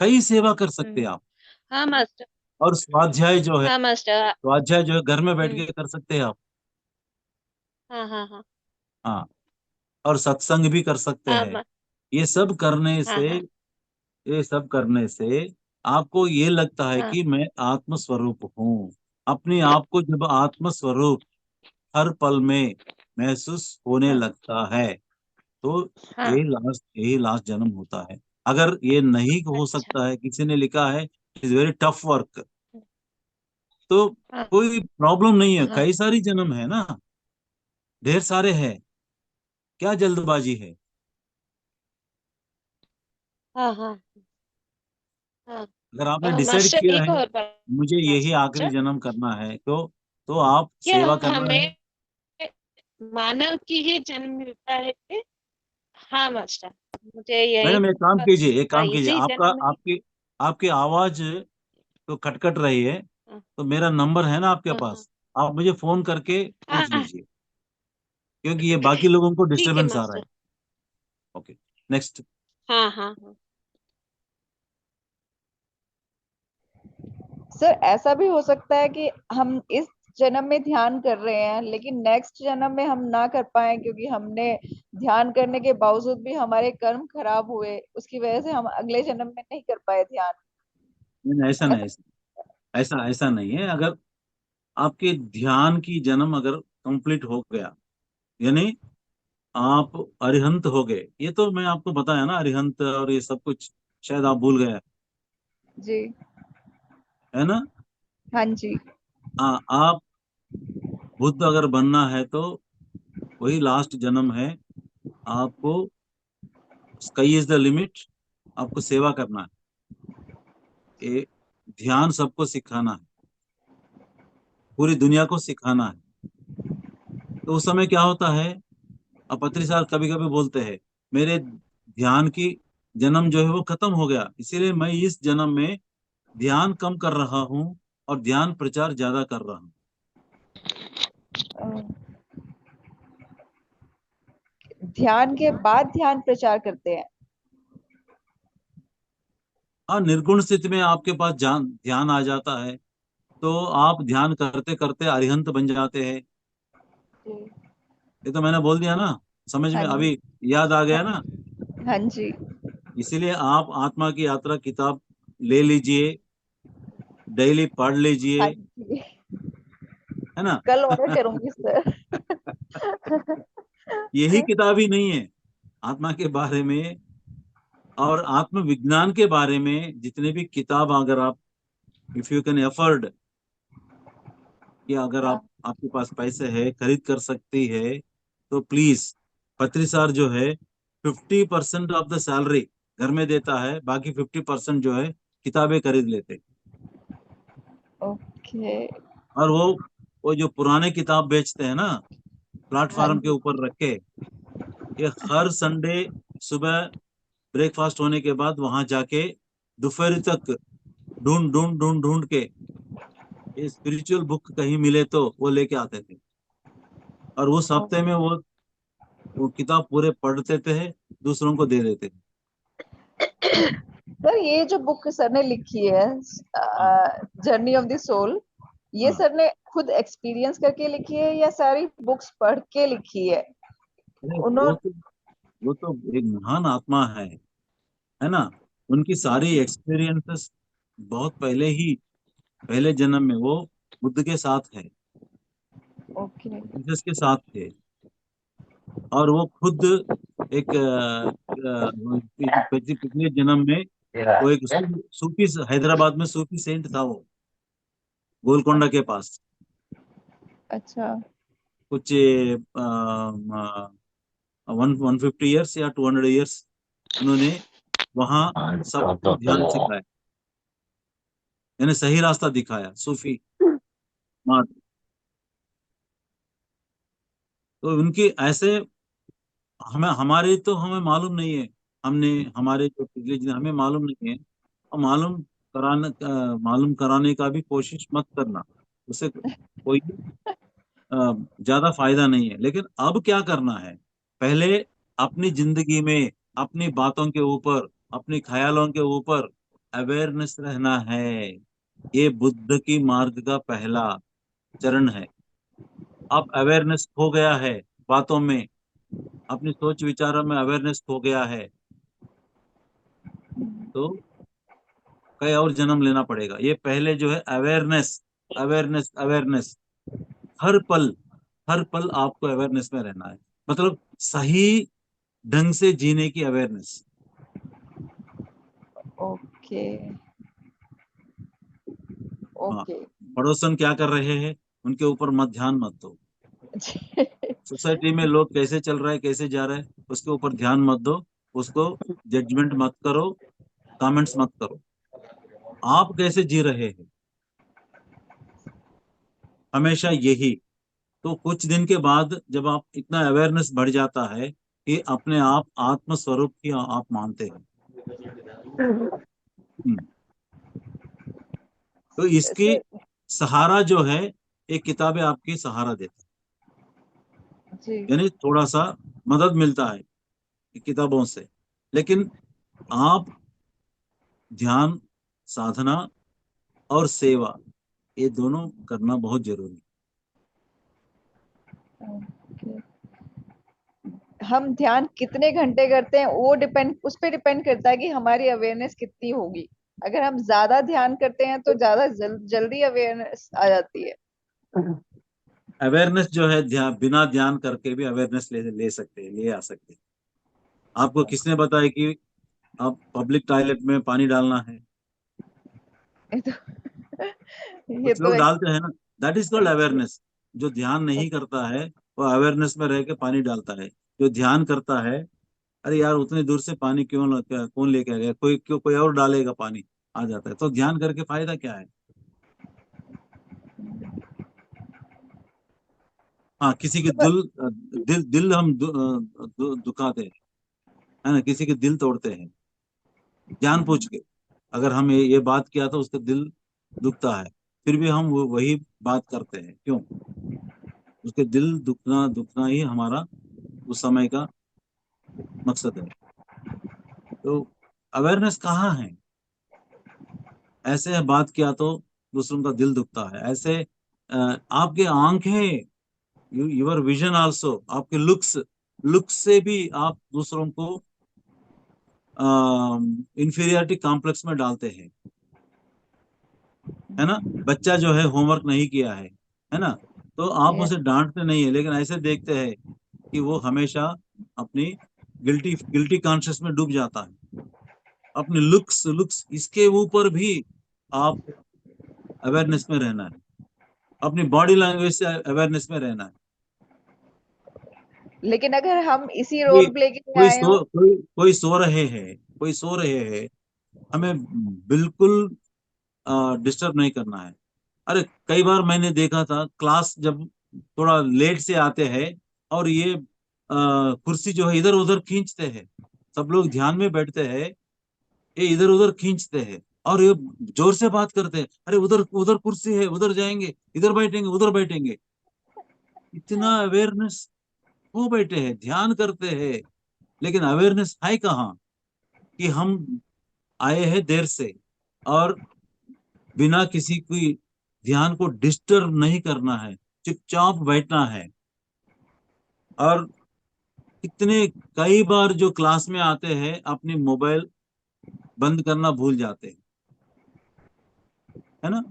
कई सेवा कर सकते हैं आप। हाँ मास्टर। और हाँ मास्टर। स्वाध्याय जो है घर में बैठ हम्म। के कर सकते हैं आप। हाँ हाँ हाँ। हाँ, और सत्संग भी कर सकते हाँ हैं। ये सब करने हाँ से हाँ ये सब करने से आपको ये लगता है हाँ कि मैं आत्म स्वरूप हूँ। अपने आप को जब आत्म स्वरूप हर पल में महसूस होने हाँ लगता है, तो हाँ। यही लास्ट जन्म होता है। अगर ये नहीं हो अच्छा। सकता है, किसी ने लिखा है इज वेरी टफ वर्क, तो हाँ कोई प्रॉब्लम नहीं है। हाँ कई सारी जन्म है ना, ढेर सारे हैं, क्या जल्दबाजी है। हाँ हाँ हाँ। अगर आपने डिसाइड मास्टर किया एक है और बात। मुझे यही आखिरी मास्टर, जन्म करना है, तो आप क्या सेवा करना है। हमें मानव की ही जन्म मिलता है कि? हाँ मास्टर, मुझे यही मैडम एक काम कीजिए, इसी आपका जन्म ही। आपकी आपकी आवाज तो खटखट रही है, हाँ तो मेरा नंबर है ना आपके हाँ हाँ पास, आप मुझे फोन करके हाँ, पूछ लीजिए, क्योंकि ये बाकी लोगों को ठीक है डिस्टरबेंस आ रहा है। मास्टर। Okay, next. हाँ हाँ हाँ। सर ऐसा भी हो सकता है कि हम इस जन्म में ध्यान कर रहे हैं लेकिन नेक्स्ट जन्म में हम ना कर पाए, क्योंकि हमने ध्यान करने के बावजूद भी हमारे कर्म खराब हुए, उसकी वजह से हम अगले जन्म में नहीं कर पाए ध्यान। नहीं, ऐसा नहीं, ऐसा। ऐसा नहीं है। अगर आपके ध्यान की जन्म अगर कंप्लीट हो गया, यानी आप अरिहंत हो गए, ये तो मैं आपको बताया ना, अरिहंत और ये सब कुछ शायद आप भूल गए, जी। है ना। हाँ जी। हाँ, आप बुद्ध अगर बनना है तो वही लास्ट जन्म है। आपको स्काई इज द लिमिट, आपको सेवा करना है, ये ध्यान सबको सिखाना है, पूरी दुनिया को सिखाना है। तो उस समय क्या होता है, अब पत्री साहब कभी कभी बोलते हैं मेरे ध्यान की जन्म जो है वो खत्म हो गया, इसीलिए मैं इस जन्म में ध्यान कम कर रहा हूँ और ध्यान प्रचार ज्यादा कर रहा हूँ। अ, ध्यान के बाद ध्यान प्रचार करते हैं। हाँ, निर्गुण स्थिति में आपके पास ध्यान आ जाता है, तो आप ध्यान करते करते अरिहंत बन जाते हैं। जी। ये तो मैंने बोल दिया ना, समझ हाँ में जी। अभी याद आ गया ना। हाँ जी। इसीलिए आप आत्मा की यात्रा किताब ले लीजिए, डेली पढ़ लीजिए, हाँ जी। है ना। कल ऑर्डर करूंगी सर। यही किताब ही नहीं है, आत्मा के बारे में और आत्मविज्ञान के बारे में जितने भी किताब, अगर आप इफ यू कैन अफोर्ड, कि अगर हाँ। आपके पास पैसे है, खरीद कर सकती है, तो प्लीज। पत्रीसार जो है 50% ऑफ द सैलरी घर में देता है, बाकी 50% जो है किताबें खरीद लेते हैं। ओके। और वो जो पुराने किताब बेचते हैं ना, हाँ प्लेटफार्म के जी। ऊपर रख के, ये हर संडे सुबह ब्रेकफास्ट होने के बाद वहां जाके दोपहर तक ढूंढ ढूंढ ढूंढ ढूंढ के ये स्पिरिचुअल बुक कहीं मिले तो वो लेके आते थे, और उस ओ, हफ्ते में वो किताब पूरे पढ़ते थे, दूसरों को दे देते थे। सर ये जो बुक सर ने लिखी है, हाँ जर्नी ऑफ द सोल, ये हाँ। सर ने खुद एक्सपीरियंस करके लिखी है या सारी बुक्स पढ़ के लिखी है? अरे उन्होंने। वो तो एक महान आत्मा है ना। उनकी सारी एक्सपीरियंसेस बहुत पहले जन्म में वो बुद्ध के साथ है, ओके। जीसस के साथ थे। और वो खुद एक पिछले जन्म में वो एक सूफी, हैदराबाद में सूफी सेंट था वो, गोलकोंडा के पास। अच्छा। कुछ 150 ईयर्स या 200 ईयर्स उन्होंने वहां सबको ध्यान सिखाया, यानी सही रास्ता दिखाया, सूफी मार्ग। तो उनकी ऐसे हमें मालूम नहीं है। हमने हमारे जो पिछले हमें मालूम नहीं है, और मालूम कराने का भी कोशिश मत करना, उसे कोई ज्यादा फायदा नहीं है। लेकिन अब क्या करना है, पहले अपनी जिंदगी में अपनी बातों के ऊपर, अपनी ख्यालों के ऊपर अवेयरनेस रहना है। ये बुद्ध की मार्ग का पहला चरण है। अब अवेयरनेस हो गया है बातों में, अपनी सोच विचारों में अवेयरनेस हो गया है, तो कई और जन्म लेना पड़ेगा। ये पहले जो है अवेयरनेस, अवेयरनेस, अवेयरनेस, हर पल, हर पल आपको अवेयरनेस में रहना है, मतलब सही ढंग से जीने की अवेयरनेस। ओके हाँ, ओके। पड़ोसन क्या कर रहे हैं उनके ऊपर मत ध्यान मत दो। सोसाइटी में लोग कैसे चल रहा है, कैसे जा रहा है, उसके ऊपर ध्यान मत दो, उसको जजमेंट मत करो, कमेंट्स मत करो। आप कैसे जी रहे हैं, हमेशा यही। तो कुछ दिन के बाद जब आप इतना अवेयरनेस बढ़ जाता है कि अपने आप आत्म स्वरूप की आप मानते हैं। हम्म, तो इसकी सर सहारा जो है, एक किताबें आपकी सहारा देता जी है, यानी थोड़ा सा मदद मिलता है किताबों से। लेकिन आप ध्यान, साधना और सेवा, ये दोनों करना बहुत जरूरी है। ओके। हम ध्यान कितने घंटे करते हैं वो डिपेंड, उस पे डिपेंड करता है कि हमारी अवेयरनेस कितनी होगी। अगर हम ज्यादा ध्यान करते हैं तो ज्यादा जल्दी अवेयरनेस आ जाती है। अवेयरनेस जो है, ध्यान बिना ध्यान करके भी अवेयरनेस ले सकते हैं, ले आ सकते हैं। आपको किसने बताया कि आप पब्लिक टॉयलेट में पानी डालना है? ये तो ये कुछ तो लोग डालते हैं ना, दैट इज कॉल्ड अवेयरनेस। जो ध्यान नहीं करता है वो अवेयरनेस में रह के पानी डालता है। जो ध्यान करता है, अरे यार उतनी दूर से पानी कौन लेके आ गया, कोई और डालेगा पानी, आ जाता है। तो ध्यान करके फायदा क्या है? हाँ, किसी के दिल हम दुखाते हैं, है ना, किसी के दिल तोड़ते हैं जान पूछ के। अगर हम ये बात किया तो उसका दिल दुखता है, फिर भी हम वही बात करते हैं, क्यों? उसके दिल दुखना दुखना ही हमारा उस समय का मकसद है। तो अवेयरनेस कहाँ है? ऐसे बात किया तो दूसरों का दिल दुखता है, ऐसे आपके आंखें, यूर विजन आल्सो, आपके लुक्स, लुक्स से भी आप दूसरों को इंफीरियरिटी कॉम्प्लेक्स में डालते हैं, है ना। बच्चा जो है होमवर्क नहीं किया है ना, तो आप ये उसे डांटते नहीं है, लेकिन ऐसे देखते हैं कि वो हमेशा अपनी गिल्टी गिल्टी कॉन्शियस में डूब जाता है। अपने लुक्स लुक्स इसके ऊपर भी आप अवेयरनेस में रहना है, अपनी बॉडी लैंग्वेज से अवेयरनेस में रहना है। लेकिन अगर हम इसी कोई रोल प्ले के लिए कोई आए हो। कोई सो रहे हैं, कोई सो रहे हैं, हमें बिल्कुल डिस्टर्ब नहीं करना है। अरे कई बार मैंने देखा था, क्लास जब थोड़ा लेट से आते हैं और ये कुर्सी जो है इधर उधर खींचते हैं, सब लोग ध्यान में बैठते हैं, ये इधर उधर खींचते हैं और ये जोर से बात करते हैं, अरे उधर उधर कुर्सी है, उधर जाएंगे, इधर बैठेंगे, उधर बैठेंगे। इतना अवेयरनेस, वो बैठे हैं ध्यान करते हैं, लेकिन अवेयरनेस है कहाँ कि हम आए हैं देर से, और बिना किसी की ध्यान को डिस्टर्ब नहीं करना है, चुपचाप बैठना है। और कितने कई बार जो क्लास में आते हैं अपनी मोबाइल बंद करना भूल जाते हैं, है ना।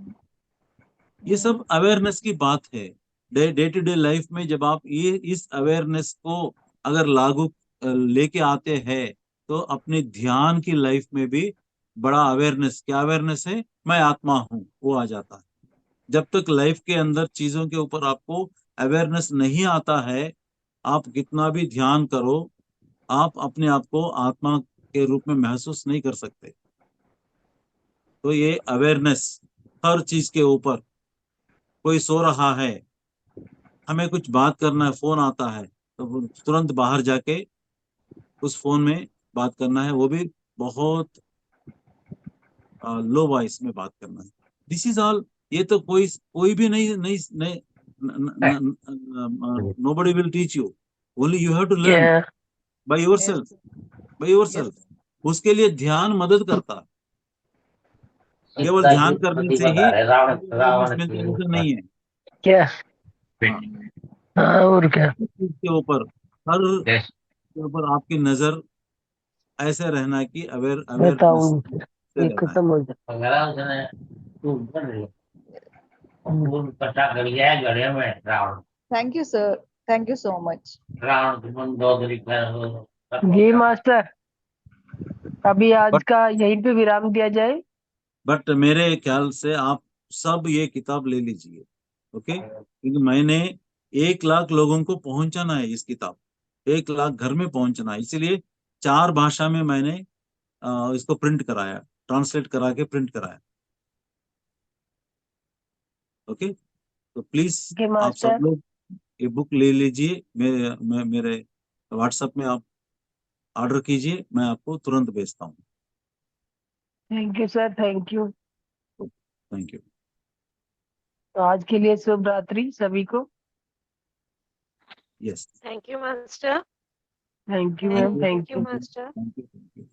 ये सब अवेयरनेस की बात है। डे टू डे लाइफ में जब आप ये इस अवेयरनेस को अगर लागू लेके आते हैं, तो अपने ध्यान की लाइफ में भी बड़ा अवेयरनेस, क्या अवेयरनेस है, मैं आत्मा हूँ, वो आ जाता है। जब तक लाइफ के अंदर चीजों के ऊपर आपको अवेयरनेस नहीं आता है, आप कितना भी ध्यान करो, आप अपने आप को आत्मा के रूप में महसूस नहीं कर सकते। तो ये अवेयरनेस हर चीज के ऊपर, कोई सो रहा है, हमें कुछ बात करना है, फोन आता है, तो तुरंत बाहर जाके उस फोन में बात करना है, वो भी बहुत लो वॉइस में बात करना है। This is all. ये तो कोई कोई भी नहीं नहीं नहीं nobody will teach you, only you have to learn Yeah. by yourself, Yes. उसके लिए ध्यान मदद करता है, केवल सीता ध्यान की करने उत्पत्ति से ही बता रहे रावण रावण इसमें की solution नहीं है। क्या? हाँ, हाँ, और क्या? चीज के ऊपर, हर देश के ऊपर आपकी नजर ऐसे रहना कि बताओ, अवेयरनेस से ये रहना है। खत्म हो जाए। वगैरह उसने खूब कर रही खूब कटा कर लिया है गड़े में Ravan Thank you, sir. Thank you so much. Ravan की मन दो दरी कर जी मास्टर, अभी आज का यहीं पे विराम दिया जाए। बट मेरे ख्याल से आप सब ये किताब ले लीजिए, ओके, क्योंकि मैंने 1 लाख लोगों को पहुंचाना है, इस किताब 1 लाख घर में पहुंचना है, इसीलिए 4 भाषा में मैंने इसको प्रिंट कराया, ट्रांसलेट करा के प्रिंट कराया, ओके। तो प्लीज ओके आप सब मास्टर। लोग ये बुक ले लीजिए, मेरे व्हाट्सएप में आप ऑर्डर कीजिए, मैं आपको तुरंत भेजता हूँ। Thank you sir, thank you. Thank you. तो आज के लिए शुभ रात्रि सभी को। Yes, Thank you, Master. Thank you Thank ma'am, you. Thank Thank you, you. Master. Thank you.